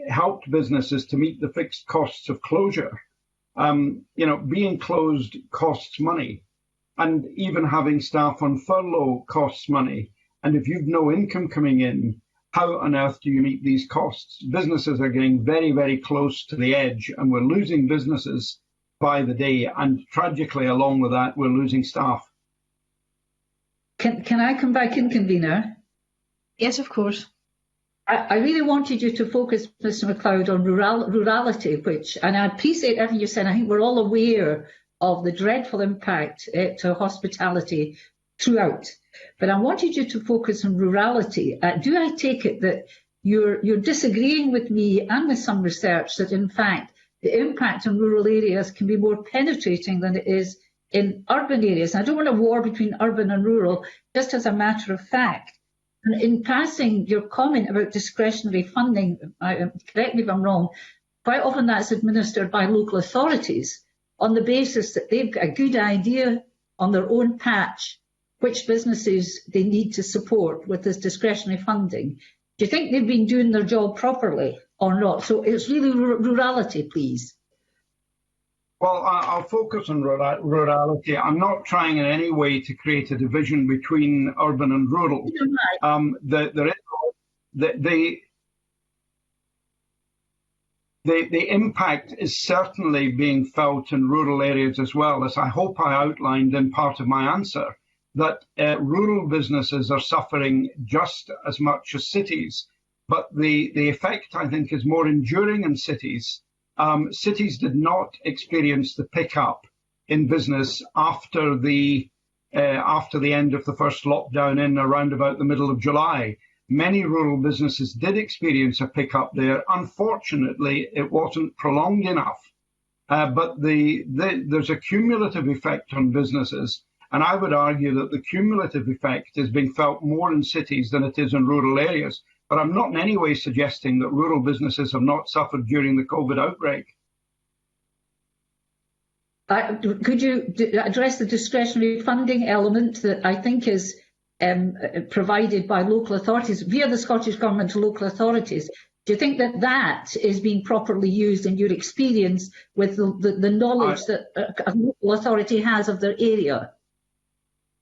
helped businesses to meet the fixed costs of closure. Being closed costs money, and even having staff on furlough costs money. And if you've no income coming in, how on earth do you meet these costs? Businesses are getting very, very close to the edge, and we're losing businesses by the day. And tragically, along with that, we're losing staff. Can I come back in, convener? Yes, of course. I really wanted you to focus, Mr. MacLeod, on rurality, and I appreciate everything you said. I think we're all aware of the dreadful impact to hospitality throughout. But I wanted you to focus on rurality. Do I take it that you're disagreeing with me and with some research that, in fact, the impact on rural areas can be more penetrating than it is in urban areas? I don't want a war between urban and rural, just as a matter of fact. And in passing your comment about discretionary funding, correct me if I'm wrong, quite often that's administered by local authorities on the basis that they've got a good idea on their own patch which businesses they need to support with this discretionary funding. Do you think they've been doing their job properly or not? So it's really rurality, please. Well, I'll focus on rurality. I'm not trying in any way to create a division between urban and rural. The impact is certainly being felt in rural areas as well, as I hope I outlined in part of my answer, that rural businesses are suffering just as much as cities. But the effect, I think, is more enduring in cities. Cities did not experience the pickup in business after the end of the first lockdown in around about the middle of July. Many rural businesses did experience a pickup there. Unfortunately, it wasn't prolonged enough. But there's a cumulative effect on businesses, and I would argue that the cumulative effect is being felt more in cities than it is in rural areas. But I'm not in any way suggesting that rural businesses have not suffered during the COVID outbreak. Could you address the discretionary funding element that I think is provided by local authorities, via the Scottish Government to local authorities? Do you think that that is being properly used in your experience with the knowledge that a local authority has of their area?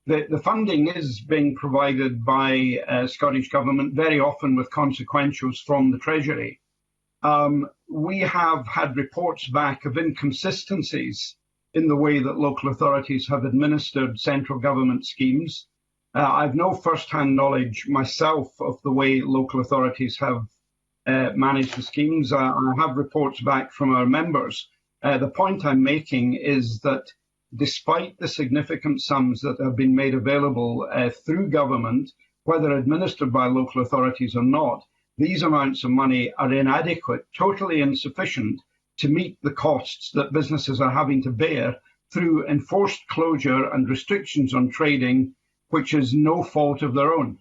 The funding is being provided by Scottish Government, very often with consequentials from the Treasury. We have had reports back of inconsistencies in the way that local authorities have administered central government schemes. I've no first-hand knowledge myself of the way local authorities have managed the schemes. I have reports back from our members. The point I'm making is that despite the significant sums that have been made available through government, whether administered by local authorities or not, these amounts of money are inadequate, totally insufficient to meet the costs that businesses are having to bear through enforced closure and restrictions on trading, which is no fault of their own.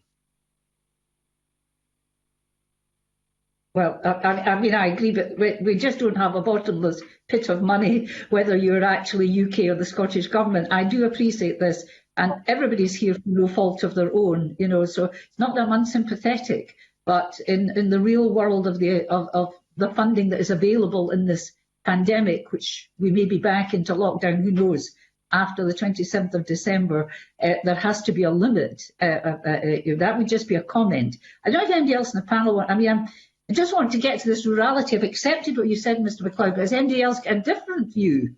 Well, I mean, I agree, but we just don't have a bottomless pit of money, whether you're actually UK or the Scottish Government. I do appreciate this, and everybody's here for no fault of their own, so it's not that I'm unsympathetic, but in the real world of the funding that is available in this pandemic, which we may be back into lockdown, who knows, after the 27th of December, there has to be a limit. That would just be a comment. I don't know if anybody else in the panel, I just want to get to this rurality. I've accepted what you said, Mr. McLeod, but has anybody else got a different view?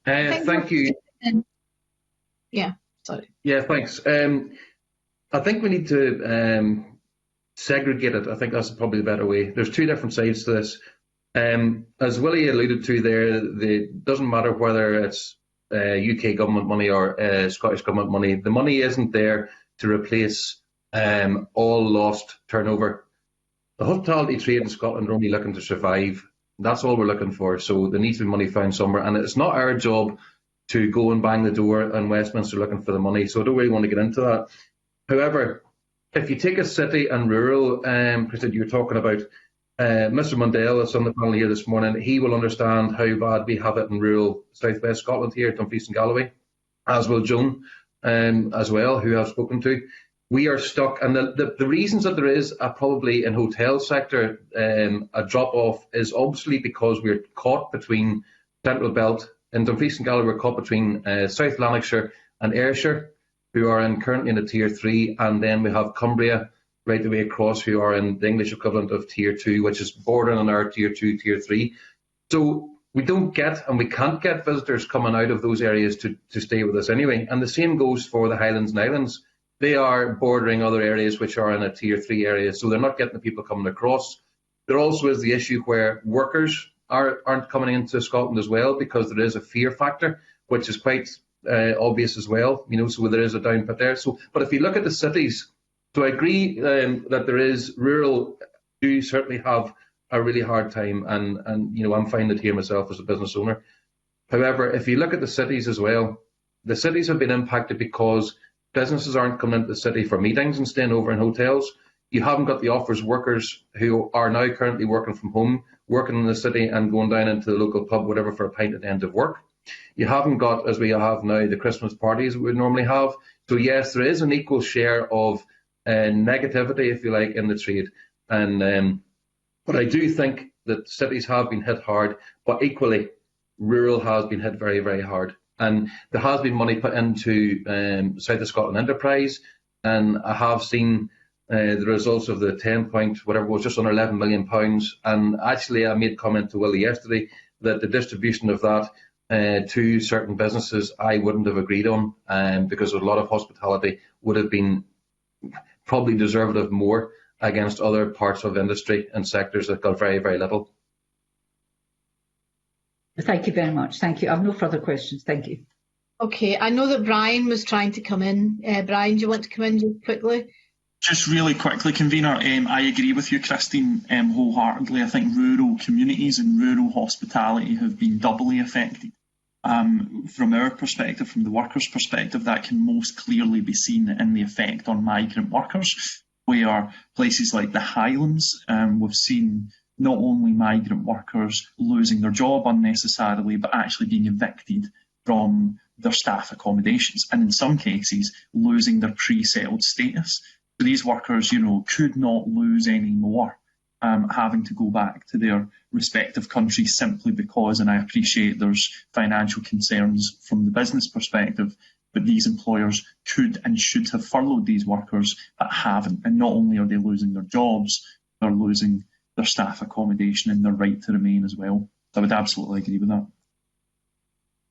Thank you. Yeah, sorry. Yeah, thanks. I think we need to segregate it. I think that's probably the better way. There's two different sides to this. As Willie alluded to there, it doesn't matter whether it's UK government money or Scottish government money. The money isn't there to replace all lost turnover. The hospitality trade in Scotland are only looking to survive. That's all we're looking for. So there needs to be money found somewhere, and it's not our job to go and bang the door in Westminster looking for the money. So I don't really want to get into that. However, if you take a city and rural, Christine, you were talking about Mr. Mundell is on the panel here this morning. He will understand how bad we have it in rural southwest Scotland here, Dumfries and Galloway, as will Joan as well, who I've spoken to. We are stuck, and the reasons that there is probably in hotel sector a drop-off is obviously because we're caught between Central Belt. In Dumfries and Galloway, we're caught between South Lanarkshire and Ayrshire, who are currently in a Tier 3, and then we have Cumbria right the way across, who are in the English equivalent of Tier 2, which is bordering on our Tier 2, Tier 3. So we don't get, and we can't get visitors coming out of those areas to stay with us anyway. And the same goes for the Highlands and Islands. They are bordering other areas which are in a Tier 3 area, so they're not getting the people coming across. There also is the issue where workers aren't coming into Scotland as well, because there is a fear factor, which is quite obvious as well, so there is a downput there. So, but if you look at the cities, so I agree that there is rural do certainly have a really hard time, and I'm finding it here myself as a business owner. However, if you look at the cities as well, the cities have been impacted because businesses aren't coming into the city for meetings and staying over in hotels. You haven't got the office workers who are now currently working from home, working in the city and going down into the local pub, whatever, for a pint at the end of work. You haven't got, as we have now, the Christmas parties we would normally have. So yes, there is an equal share of negativity, if you like, in the trade. But I do think that cities have been hit hard, but equally, rural has been hit very, very hard. And there has been money put into South of Scotland Enterprise, and I have seen the results of the 10 point, whatever it was, just under £11 million. And actually, I made a comment to Willie yesterday that the distribution of that to certain businesses I wouldn't have agreed on, because a lot of hospitality would have been probably deserved of more against other parts of industry and sectors that got very, very little. Thank you very much. Thank you. I have no further questions. Thank you. Okay, I know that Brian was trying to come in. Brian, do you want to come in just quickly? Just really quickly, Convener, I agree with you, Christine, wholeheartedly. I think rural communities and rural hospitality have been doubly affected. From our perspective, from the workers' perspective, that can most clearly be seen in the effect on migrant workers, where places like the Highlands, we've seen not only migrant workers losing their job unnecessarily, but actually being evicted from their staff accommodations, and in some cases losing their pre-settled status. So these workers, could not lose any more, having to go back to their respective countries simply because, and I appreciate there's financial concerns from the business perspective, but these employers could and should have furloughed these workers, but haven't. And not only are they losing their jobs, they're losing their staff accommodation and their right to remain as well. I would absolutely agree with that.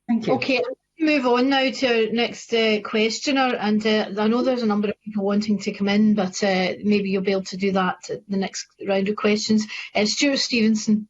Thank you. Okay, move on now to our next questioner, and I know there's a number of people wanting to come in, but maybe you'll be able to do that at the next round of questions. Stuart Stevenson.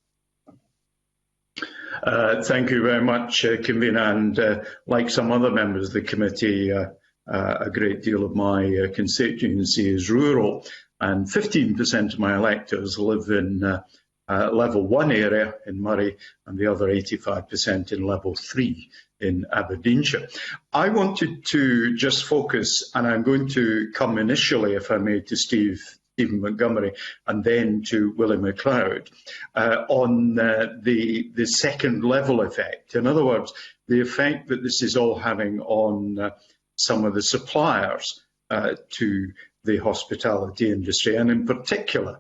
Thank you very much, Convener, and like some other members of the committee, a great deal of my constituency is rural, and 15% of my electors live in level 1 area in Moray, and the other 85% in level 3 in Aberdeenshire. I wanted to just focus, and I'm going to come initially, if I may, to Steve Stephen Montgomery and then to Willie McLeod on the second level effect. In other words, the effect that this is all having on some of the suppliers to the hospitality industry, and in particular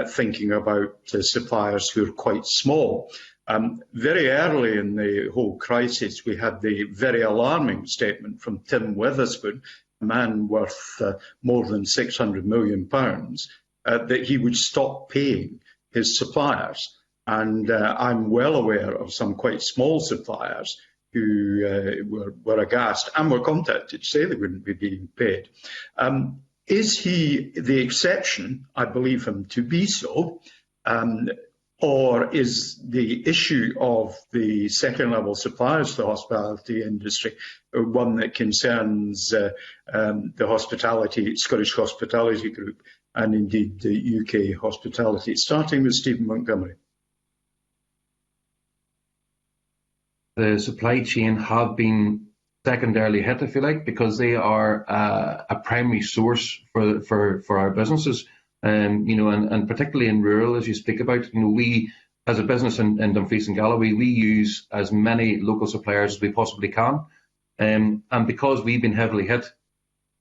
thinking about suppliers who are quite small. Very early in the whole crisis, we had the very alarming statement from Tim Witherspoon, a man worth more than £600 million, that he would stop paying his suppliers. And I'm well aware of some quite small suppliers who were aghast and were contacted to say they wouldn't be being paid. Is he the exception? I believe him to be so. Or is the issue of the second-level suppliers to the hospitality industry one that concerns the Scottish Hospitality Group and indeed the UK hospitality? Starting with Stephen Montgomery. The supply chain have been secondarily hit, if you like, because they are a primary source for our businesses. And particularly in rural, as you speak about, we as a business in Dumfries and Galloway, we use as many local suppliers as we possibly can. And because we've been heavily hit,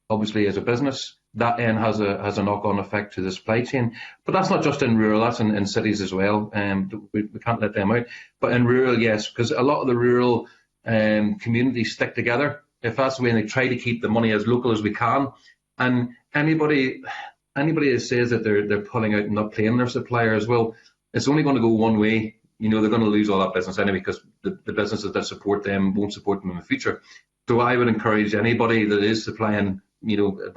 obviously as a business, that then has a knock-on effect to the supply chain. But that's not just in rural, that's in cities as well. We can't let them out. But in rural, yes, because a lot of the rural communities stick together. If that's the way, and they try to keep the money as local as we can. And anybody that says that they're pulling out and not paying their suppliers, well, it's only going to go one way. They're going to lose all that business anyway, because the businesses that support them won't support them in the future. So I would encourage anybody that is supplying,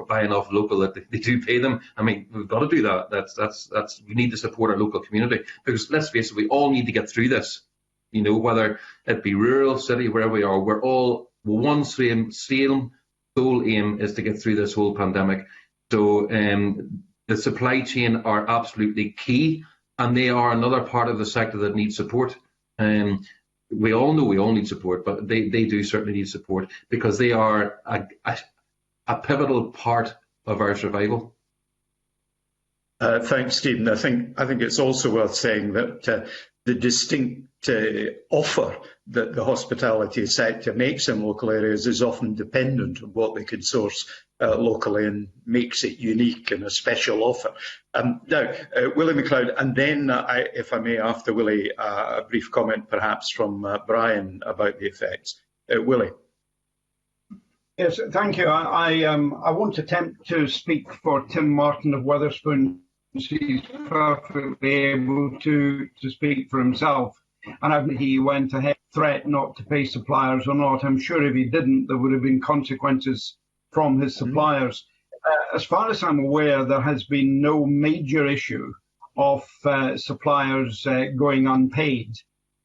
buying off local, that they do pay them. I mean, we've got to do that. That's we need to support our local community, because let's face it, we all need to get through this. Whether it be rural, city, wherever we are, we're all one sole aim is to get through this whole pandemic. So the supply chain are absolutely key, and they are another part of the sector that needs support. We all know we all need support, but they do certainly need support, because they are a pivotal part of our survival. Thanks, Stephen. I think it's also worth saying that the distinct offer that the hospitality sector makes in local areas is often dependent on what they can source locally, and makes it unique and a special offer. Now, Willie McLeod, and then, if I may, after Willie, a brief comment perhaps from Brian about the effects. Willie. Yes, thank you. I won't attempt to speak for Tim Martin of Wetherspoon. He's perfectly able to speak for himself. And he went ahead, threat not to pay suppliers or not. I'm sure if he didn't, there would have been consequences from his suppliers. As far as I'm aware, there has been no major issue of suppliers going unpaid.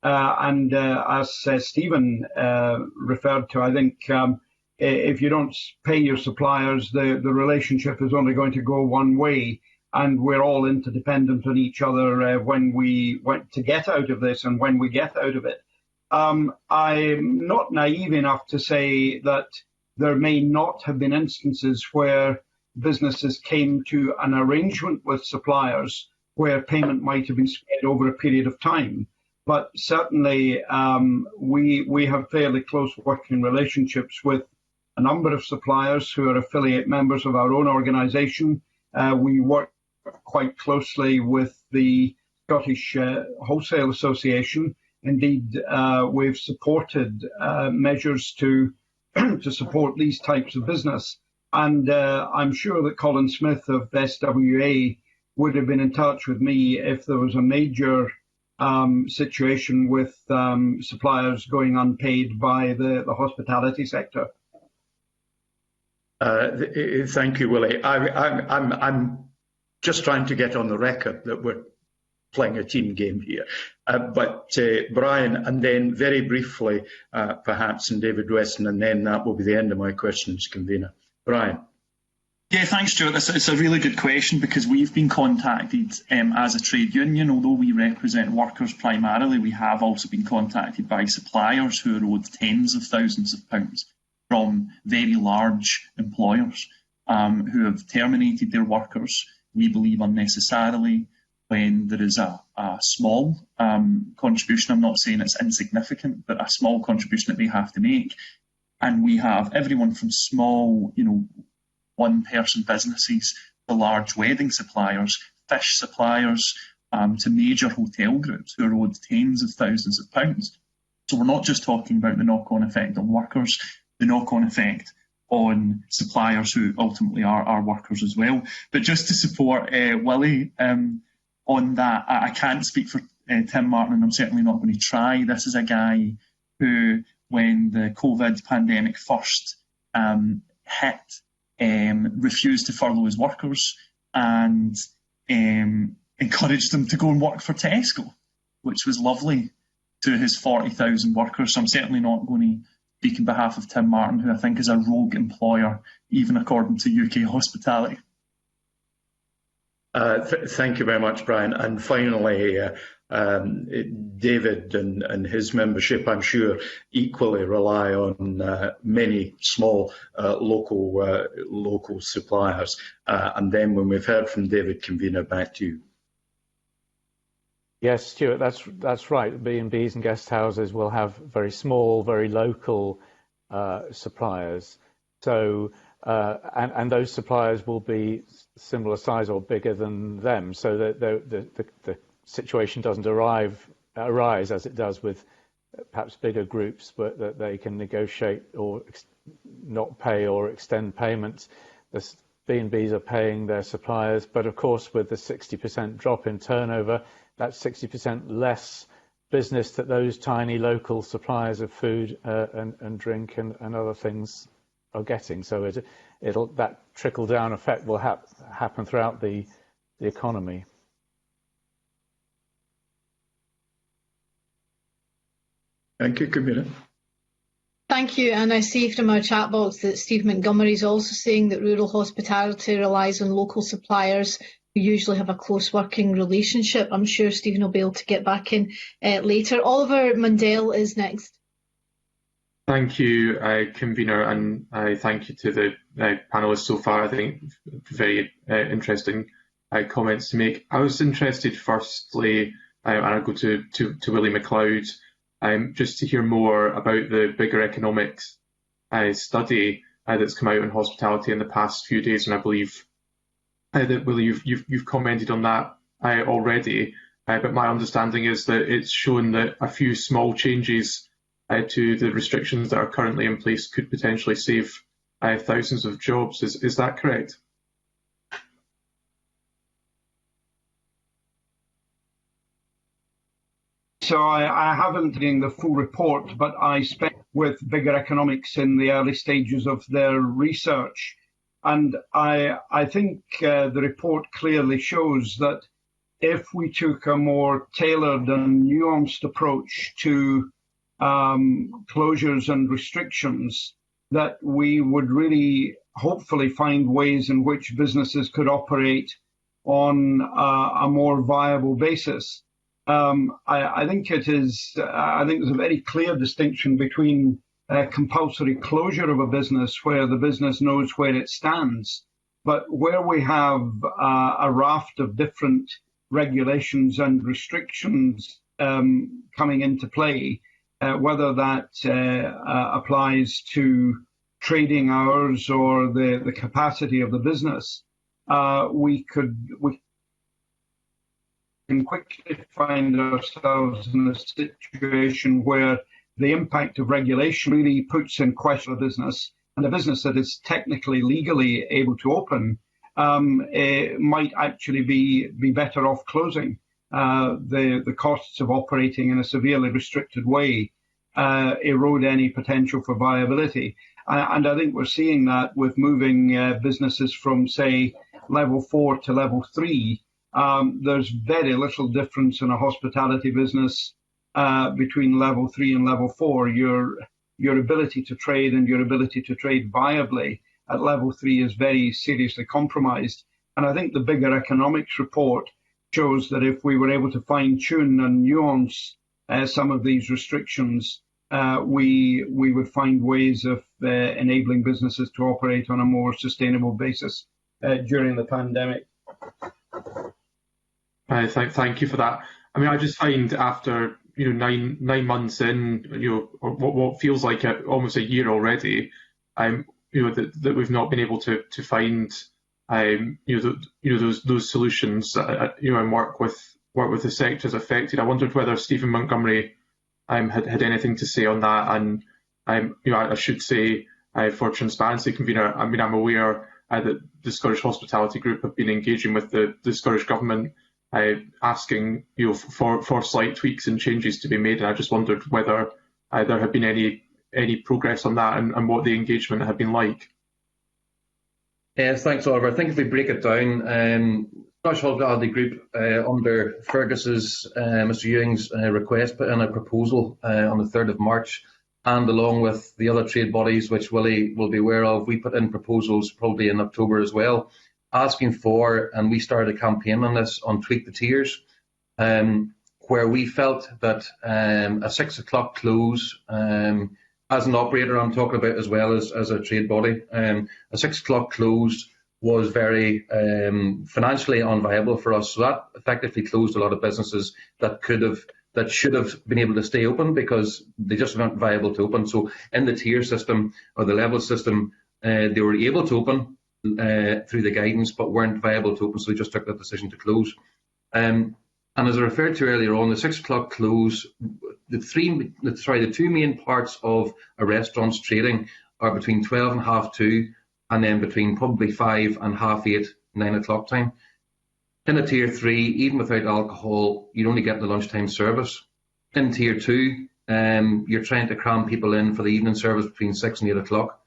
And as Stephen referred to, I think if you don't pay your suppliers, the relationship is only going to go one way. And we're all interdependent on each other when we want to get out of this and when we get out of it. I'm not naive enough to say that there may not have been instances where businesses came to an arrangement with suppliers where payment might have been spread over a period of time. But certainly we have fairly close working relationships with a number of suppliers who are affiliate members of our own organisation. We work quite closely with the Scottish Wholesale Association. Indeed, we've supported measures to support these types of business. And I'm sure that Colin Smith of SWA would have been in touch with me if there was a major situation with suppliers going unpaid by the hospitality sector. Thank you, Willie. I'm just trying to get on the record that we're playing a team game here. But Brian, and then very briefly, perhaps, and David Weston, and then that will be the end of my questions, convener. Brian. Yeah, thanks, Stuart. It's a really good question, because we've been contacted as a trade union. Although we represent workers primarily, we have also been contacted by suppliers who are owed tens of thousands of pounds from very large employers who have terminated their workers we believe unnecessarily, when there is a small contribution. I'm not saying it's insignificant, but a small contribution that they have to make. And we have everyone from small, one-person businesses to large wedding suppliers, fish suppliers, to major hotel groups who are owed tens of thousands of pounds. So we're not just talking about the knock-on effect on workers, the knock-on effect on suppliers who ultimately are workers as well. But just to support Willie on that, I can't speak for Tim Martin, and I'm certainly not going to try. This is a guy who, when the COVID pandemic first hit, refused to furlough his workers and encouraged them to go and work for Tesco, which was lovely to his 40,000 workers. So I'm certainly not going to speak on behalf of Tim Martin, who I think is a rogue employer, even according to UK hospitality. Thank you very much, Brian. And finally, David and his membership, I'm sure, equally rely on many small local suppliers. And then when we've heard from David, convener, back to you. Yes, Stuart, that's right. B&Bs and guest houses will have very small, very local suppliers. So and those suppliers will be similar size or bigger than them, so that the situation doesn't arise as it does with perhaps bigger groups, but that they can negotiate or not pay or extend payments. The B&Bs are paying their suppliers, but of course with the 60% drop in turnover, that's 60% less business that those tiny local suppliers of food and drink and other things are getting. So that trickle-down effect will happen throughout the economy. Thank you, Convener. Thank you. And I see from our chat box that Steve Montgomery is also saying that rural hospitality relies on local suppliers who usually have a close working relationship. I'm sure Stephen will be able to get back in later. Oliver Mundell is next. Thank you, Convener, and thank you to the panellists so far. I think very interesting comments to make. I was interested, firstly, and I'll go to Willie McLeod, just to hear more about the bigger economics study that's come out on hospitality in the past few days, and I believe that, Willie, you've commented on that already. But my understanding is that it's shown that a few small changes to the restrictions that are currently in place could potentially save thousands of jobs. Is that correct? So I haven't seen the full report, but I spent with Bigger Economics in the early stages of their research. And I think the report clearly shows that if we took a more tailored and nuanced approach to closures and restrictions, that we would really hopefully find ways in which businesses could operate on a more viable basis. I think there's a very clear distinction between compulsory closure of a business where the business knows where it stands, but where we have a raft of different regulations and restrictions coming into play, whether that applies to trading hours or the capacity of the business, we can quickly find ourselves in a situation where the impact of regulation really puts in question a business, and a business that is technically, legally able to open might actually be better off closing. The costs of operating in a severely restricted way erode any potential for viability. And I think we're seeing that with moving businesses from, say, level 4 to level 3. There's very little difference in a hospitality business between level 3 and level 4. Your ability to trade and your ability to trade viably at level 3 is very seriously compromised. And I think the Bigger Economics report shows that if we were able to fine-tune and nuance some of these restrictions, we would find ways of enabling businesses to operate on a more sustainable basis during the pandemic. Thank you for that. I mean, I just find after nine months in, or what feels like almost a year already, that we've not been able to find those solutions and work with the sectors affected. I wondered whether Stephen Montgomery had anything to say on that. And I should say, for transparency, convener, I mean, I'm aware that the Scottish Hospitality Group have been engaging with the Scottish Government, asking for slight tweaks and changes to be made. And I just wondered whether there had been any progress on that and what the engagement had been like. Yes, thanks, Oliver. I think if we break it down, Scottish Hospitality Group, under Fergus's, Mr Ewing's request, put in a proposal on the 3rd of March, and along with the other trade bodies, which Willie will be aware of, we put in proposals probably in October as well, asking for, and we started a campaign on this, on Tweak the Tiers, where we felt that a 6 o'clock close, as an operator I'm talking about as well as a trade body, a 6 o'clock close was very financially unviable for us. So that effectively closed a lot of businesses that should have been able to stay open because they just weren't viable to open. So in the tier system or the level system, they were able to open through the guidance, but weren't viable to open. So we just took that decision to close. And as I referred to earlier on, the 6 o'clock close, the two main parts of a restaurant's trading are between 12 and half 2, and then between probably 5 and half 8, 9 o'clock time. In a tier 3, even without alcohol, you'd only get the lunchtime service. In tier 2, you're trying to cram people in for the evening service between 6 and 8 o'clock.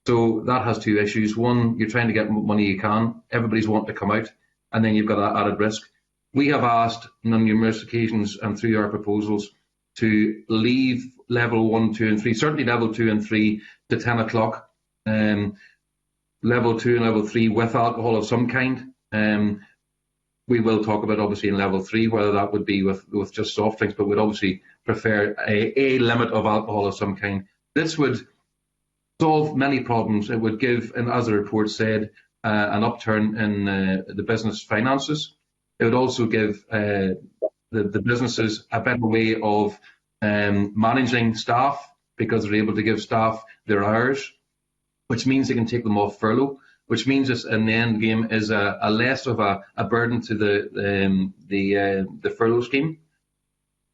So that has two issues. One, you're trying to get what money you can. Everybody's wanting to come out, and then you've got that added risk. We have asked on numerous occasions and through our proposals to leave level 1, 2 and 3, certainly level 2 and 3 to 10 o'clock. Level 2 and level 3 with alcohol of some kind. We will talk about obviously in level 3 whether that would be with just soft drinks, but we'd obviously prefer a limit of alcohol of some kind. This would solve many problems. It would give, and as the report said, an upturn in the business finances. It would also give the businesses a better way of managing staff, because they're able to give staff their hours, which means they can take them off furlough, which means this in the end game is a less of a burden to the furlough scheme.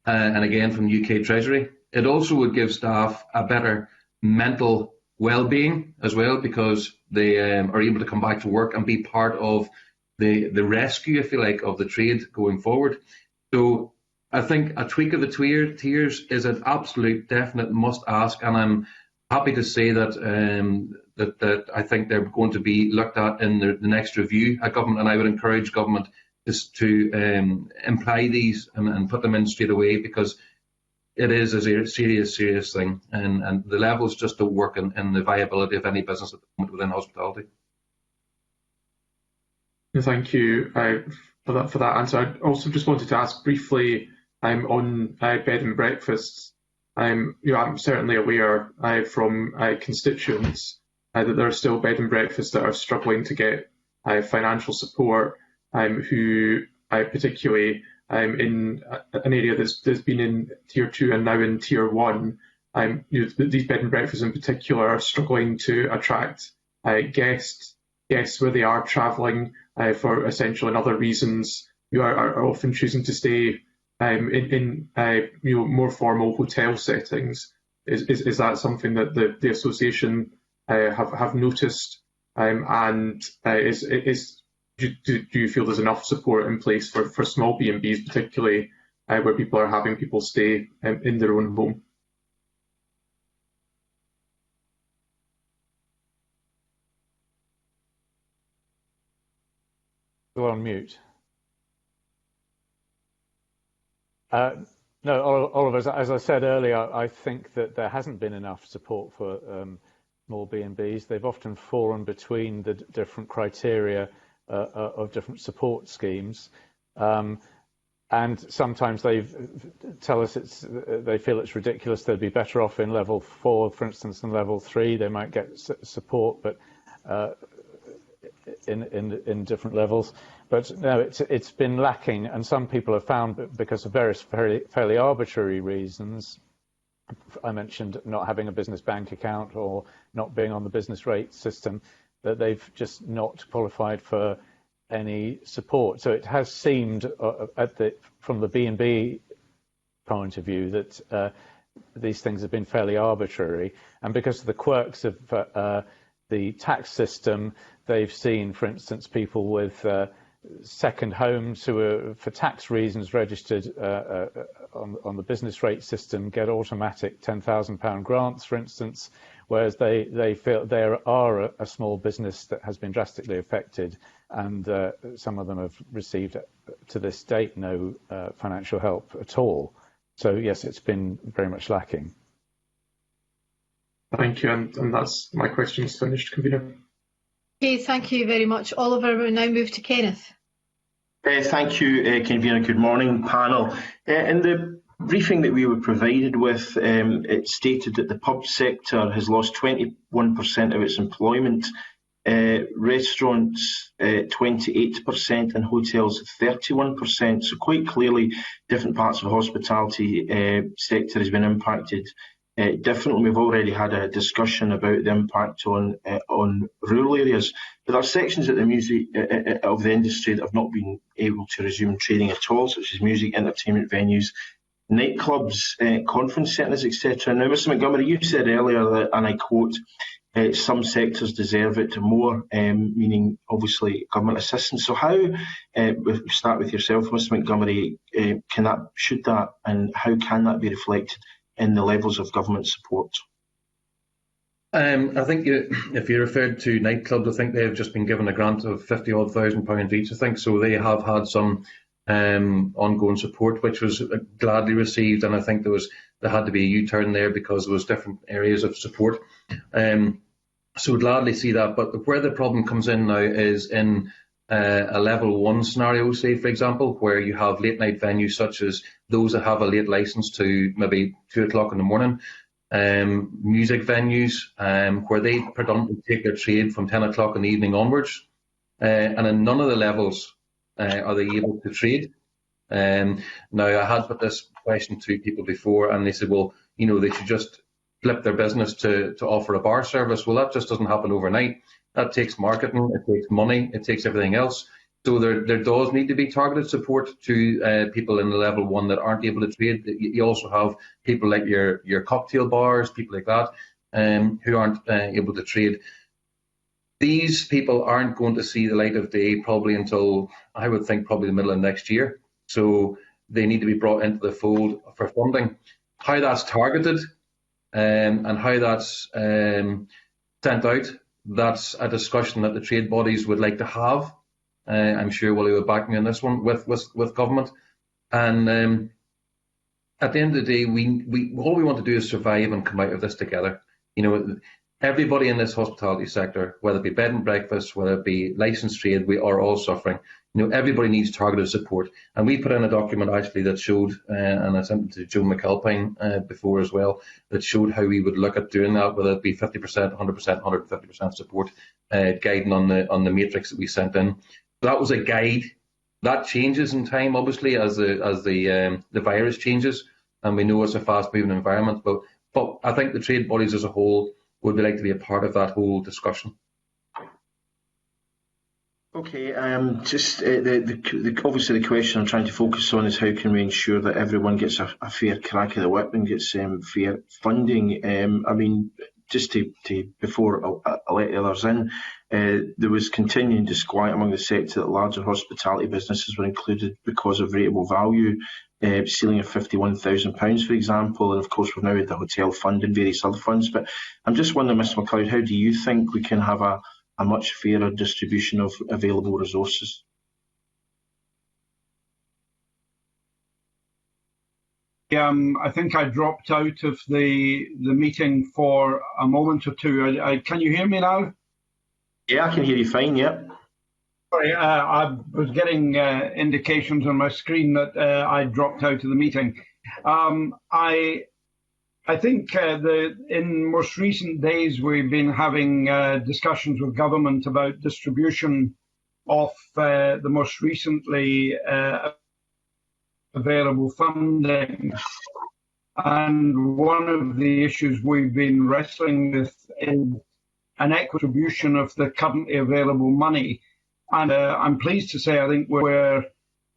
And again, from UK Treasury. It also would give staff a better mental well-being as well, because they are able to come back to work and be part of the rescue, if you like, of the trade going forward. So I think a tweak of the tiers is an absolute definite must ask, and I'm happy to say that that I think they're going to be looked at in the next review at government, and I would encourage government to imply these and put them in straight away, because it is a serious thing, and the levels just don't work in the viability of any business at the moment within hospitality. Thank you for that answer. I also just wanted to ask briefly on bed and breakfasts. I'm certainly aware from constituents that there are still bed and breakfasts that are struggling to get financial support, who particularly in an area that's been in tier 2 and now in tier 1, these bed and breakfasts in particular are struggling to attract guests where they are travelling for essential and other reasons. You are often choosing to stay in more formal hotel settings. Is that something that the association have noticed? And do you feel there's enough support in place for small B&Bs, particularly where people are having people stay in their own home? Still on mute. No, Oliver, as I said earlier, I think that there hasn't been enough support for small B&Bs. They've often fallen between the different criteria of different support schemes. And sometimes they tell us they feel it's ridiculous. They'd be better off in level 4, for instance, than level 3. They might get support, but in different levels. But no, it's been lacking, and some people have found, because of various fairly arbitrary reasons, I mentioned not having a business bank account or not being on the business rate system, that they've just not qualified for any support. So it has seemed, from the B&B point of view, that these things have been fairly arbitrary, and because of the quirks of the tax system, they've seen, for instance, people with second homes who are, for tax reasons, registered on the business rate system get automatic £10,000 grants, for instance, whereas they feel they are a small business that has been drastically affected, and some of them have received, to this date, no financial help at all. So yes, it's been very much lacking. Thank you, and that's my questions finished, Convener. Okay, thank you very much. Oliver, we'll now move to Kenneth. Thank you, Convener. Good morning, panel. In the briefing that we were provided with, it stated that the pub sector has lost 21% of its employment, restaurants 28% and hotels 31%. So quite clearly, different parts of the hospitality sector has been impacted differently. We've already had a discussion about the impact on rural areas, but there are sections of the industry that have not been able to resume trading at all, such as music, entertainment venues, nightclubs, conference centres, etc. Now, Mr Montgomery, you said earlier that, and I quote, some sectors deserve it more, meaning obviously government assistance. So how, we'll start with yourself, Mr Montgomery, should that and how can that be reflected in the levels of government support? I think if you referred to nightclubs, I think they've just been given a grant of £50,000 each, I think, so they have had some ongoing support, which was gladly received, and I think there had to be a U-turn there because there was different areas of support. So gladly see that, but where the problem comes in now is in a level 1 scenario, say for example, where you have late night venues such as those that have a late licence to maybe 2 o'clock in the morning, music venues where they predominantly take their trade from 10 o'clock in the evening onwards, and in none of the levels are they able to trade. Now, I had put this question to people before, and they said, well, you know, they should just flip their business to offer a bar service. Well, that just doesn't happen overnight. That takes marketing, it takes money, it takes everything else. So there does need to be targeted support to people in the level 1 that aren't able to trade. You also have people like your cocktail bars, people like that, who aren't able to trade. These people aren't going to see the light of day probably until, I would think, probably the middle of next year. So they need to be brought into the fold for funding. How that's targeted and how that's sent out, that's a discussion that the trade bodies would like to have. I'm sure Willie will back me on this one with government. And at the end of the day, all we want to do is survive and come out of this together. You know, everybody in this hospitality sector, whether it be bed and breakfast, whether it be licensed trade, we are all suffering. You know, everybody needs targeted support. And we put in a document actually that showed, and I sent it to Joe McAlpine before as well, that showed how we would look at doing that, whether it be 50%, 100%, 150% support, guiding on the matrix that we sent in. That was a guide. That changes in time, obviously, as the virus changes, and we know it's a fast-moving environment. But I think the trade bodies as a whole would like to be a part of that whole discussion. Okay, just obviously the question I'm trying to focus on is how can we ensure that everyone gets a fair crack of the whip and gets fair funding. I mean, just to before I let the others in, there was continuing disquiet among the sector that larger hospitality businesses were included because of rateable value, ceiling of £51,000, for example, and of course we've now had the hotel fund and various other funds. But I'm just wondering, Mr McLeod, how do you think we can have a much fairer distribution of available resources? I think I dropped out of the meeting for a moment or two. Can you hear me now? Yeah, I can hear you fine, yeah. Sorry, I was getting indications on my screen that I dropped out of the meeting. I I think in most recent days we've been having discussions with government about distribution of the most recently available funding. And one of the issues we've been wrestling with is an equidistribution of the currently available money. And I'm pleased to say I think where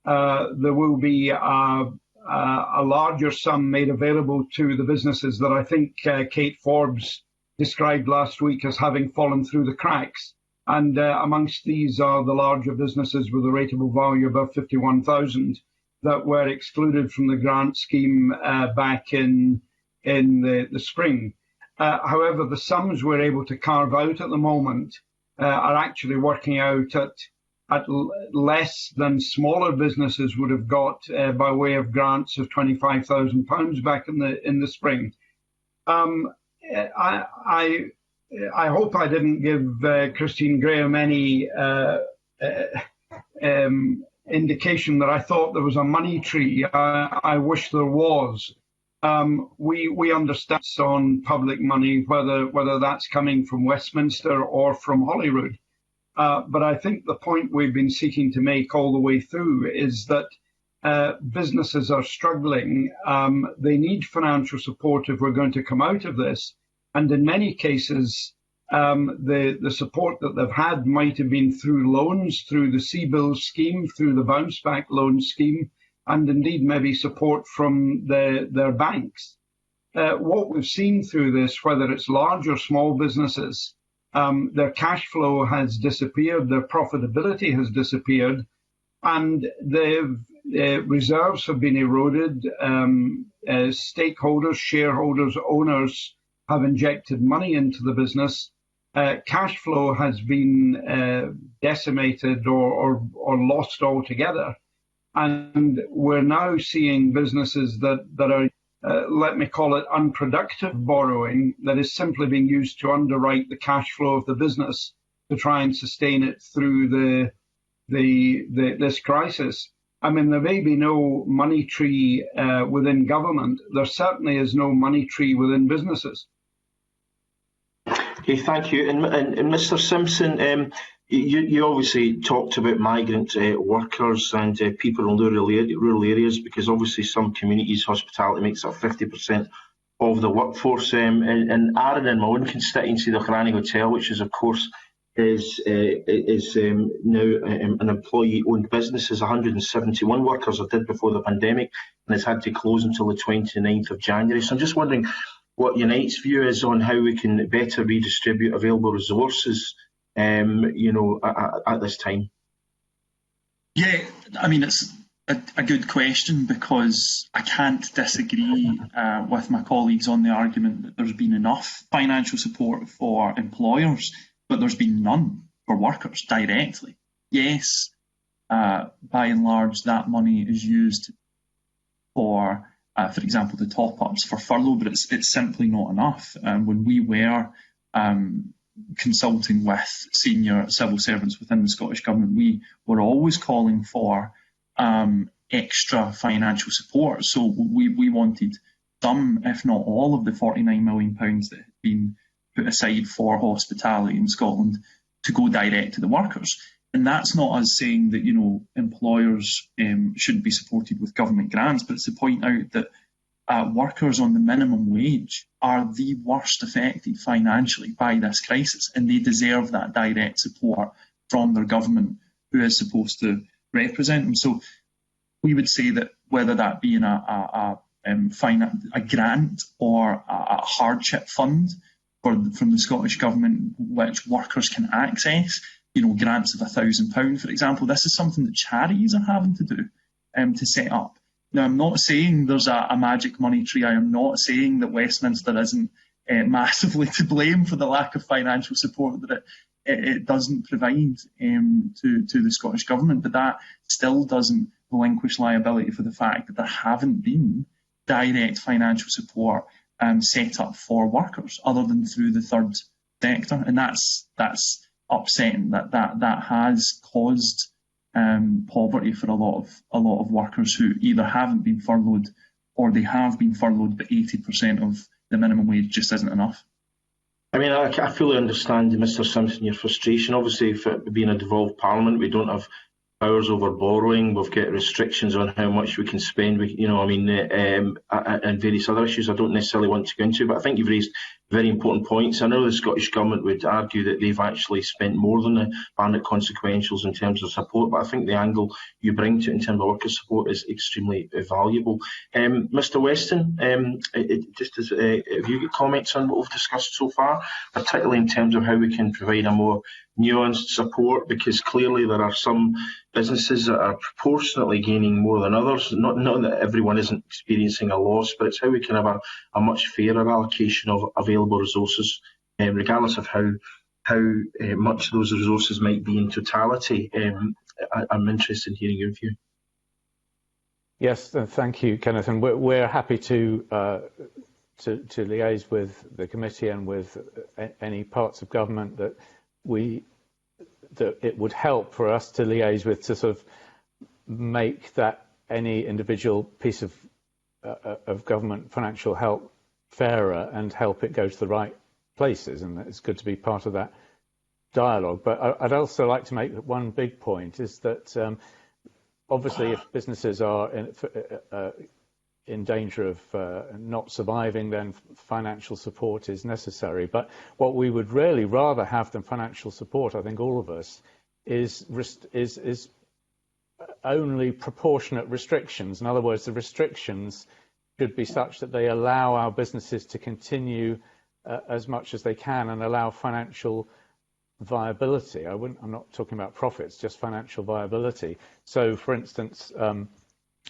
there will be a larger sum made available to the businesses that I think Kate Forbes described last week as having fallen through the cracks. And amongst these are the larger businesses with a rateable value above 51,000 that were excluded from the grant scheme back in the spring. However, the sums we're able to carve out at the moment are actually working out at less than smaller businesses would have got by way of grants of £25,000 back in the spring. I hope I didn't give Christine Graham any indication that I thought there was a money tree. I wish there was. We understand on public money, whether that's coming from Westminster or from Holyrood. But I think the point we've been seeking to make all the way through is that businesses are struggling. They need financial support if we're going to come out of this. And in many cases, the support that they've had might have been through loans, through the CBILS scheme, through the bounce back loan scheme, and indeed maybe support from their banks. What we've seen through this, whether it's large or small businesses, their cash flow has disappeared, their profitability has disappeared, and the reserves have been eroded. Stakeholders, shareholders, owners have injected money into the business. Cash flow has been decimated or lost altogether. And we're now seeing businesses that are, let me call it unproductive borrowing, that is simply being used to underwrite the cash flow of the business to try and sustain it through this crisis. I mean, there may be no money tree within government. There certainly is no money tree within businesses. Okay, thank you. And Mr. Simpson, you obviously talked about migrant workers and people in rural areas, because obviously some communities, hospitality makes up 50% of the workforce. And Aaron, in my own constituency, the Granny Hotel, which is of course is now an employee-owned business, is 171 workers, or did before the pandemic, and it's had to close until the 29th of January. So I'm just wondering what Unite's view is on how we can better redistribute available resources at this time. Yeah, I mean, it's a good question, because I can't disagree with my colleagues on the argument that there's been enough financial support for employers, but there's been none for workers directly. Yes, by and large, that money is used for example, the top-ups for furlough, but it's simply not enough. When we were consulting with senior civil servants within the Scottish Government, we were always calling for extra financial support. So we wanted some, if not all, of the £49 million that had been put aside for hospitality in Scotland to go direct to the workers. And that's not us saying that, employers shouldn't be supported with government grants, but it's to point out that workers on the minimum wage are the worst affected financially by this crisis, and they deserve that direct support from their government, who is supposed to represent them. So we would say that whether that be in a grant or a hardship fund from the Scottish Government, which workers can access, grants of £1,000, for example. This is something that charities are having to do to set up. Now, I'm not saying there's a magic money tree. I am not saying that Westminster isn't massively to blame for the lack of financial support that it doesn't provide to the Scottish Government, but that still doesn't relinquish liability for the fact that there haven't been direct financial support set up for workers other than through the third sector, and that's upsetting. That has caused poverty for a lot of workers who either haven't been furloughed or they have been furloughed, but 80% of the minimum wage just isn't enough. I mean, I fully understand, Mr Simpson, your frustration. Obviously, if it being a devolved parliament, we don't have powers over borrowing. We've got restrictions on how much we can spend. And various other issues I don't necessarily want to go into. But I think you've raised very important points. I know the Scottish Government would argue that they've actually spent more than the Barnett consequentials in terms of support, but I think the angle you bring to it in terms of worker support is extremely valuable. Mr Weston, have you got comments on what we've discussed so far, particularly in terms of how we can provide a more nuanced support, because clearly there are some businesses that are proportionately gaining more than others. Not that everyone isn't experiencing a loss, but it's how we can have a much fairer allocation of available resources, regardless of how much those resources might be in totality. I'm interested in hearing your view. Yes, thank you, Kenneth, and we're happy to liaise with the committee and with any parts of government that it would help for us to liaise with, to sort of make that any individual piece of government financial help fairer and help it go to the right places, and it's good to be part of that dialogue. But I'd also like to make one big point, is that obviously if businesses are in danger of not surviving, then financial support is necessary. But what we would really rather have than financial support, I think all of us, is only proportionate restrictions. In other words, the restrictions should be such that they allow our businesses to continue as much as they can and allow financial viability. I'm not talking about profits, just financial viability. So, for instance,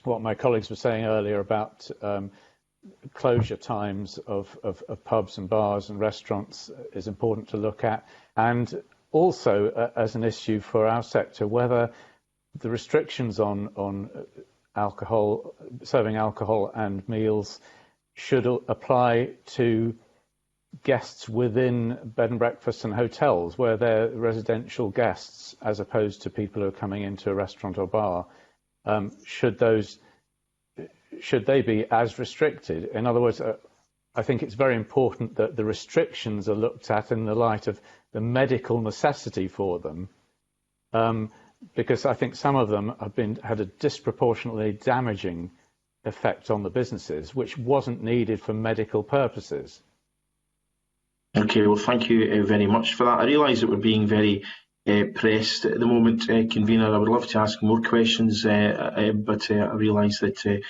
what my colleagues were saying earlier about closure times of pubs and bars and restaurants is important to look at, and also as an issue for our sector, whether the restrictions on alcohol, serving alcohol and meals, should apply to guests within bed and breakfasts and hotels, where they're residential guests, as opposed to people who are coming into a restaurant or bar. Should they be as restricted? In other words, I think it's very important that the restrictions are looked at in the light of the medical necessity for them, because I think some of them have had a disproportionately damaging effect on the businesses, which wasn't needed for medical purposes. Okay, well, thank you very much for that. I realise that we're being very pressed at the moment, Convener. I would love to ask more questions, but I realise that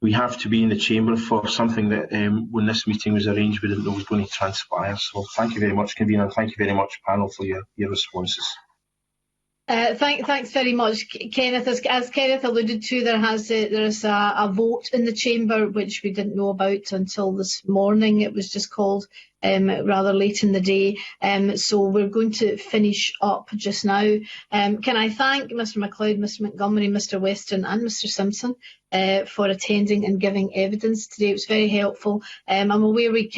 we have to be in the chamber for something that, when this meeting was arranged, we didn't know was going to transpire. So thank you very much, Convener, and thank you very much, panel, for your responses. Thanks very much, Kenneth. As Kenneth alluded to, there's a vote in the chamber which we didn't know about until this morning. It was just called rather late in the day, so we're going to finish up just now. Can I thank Mr MacLeod, Mr Montgomery, Mr Weston and Mr Simpson for attending and giving evidence today. It was very helpful. I'm aware we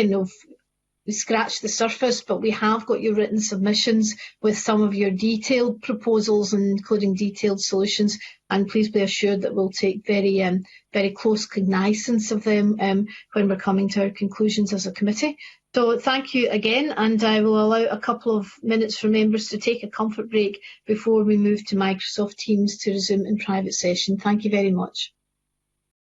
scratched the surface, but we have got your written submissions with some of your detailed proposals, including detailed solutions, and please be assured that we'll take very close cognizance of them when we're coming to our conclusions as a committee. So thank you again, and I will allow a couple of minutes for members to take a comfort break before we move to Microsoft Teams to resume in private session. Thank you very much.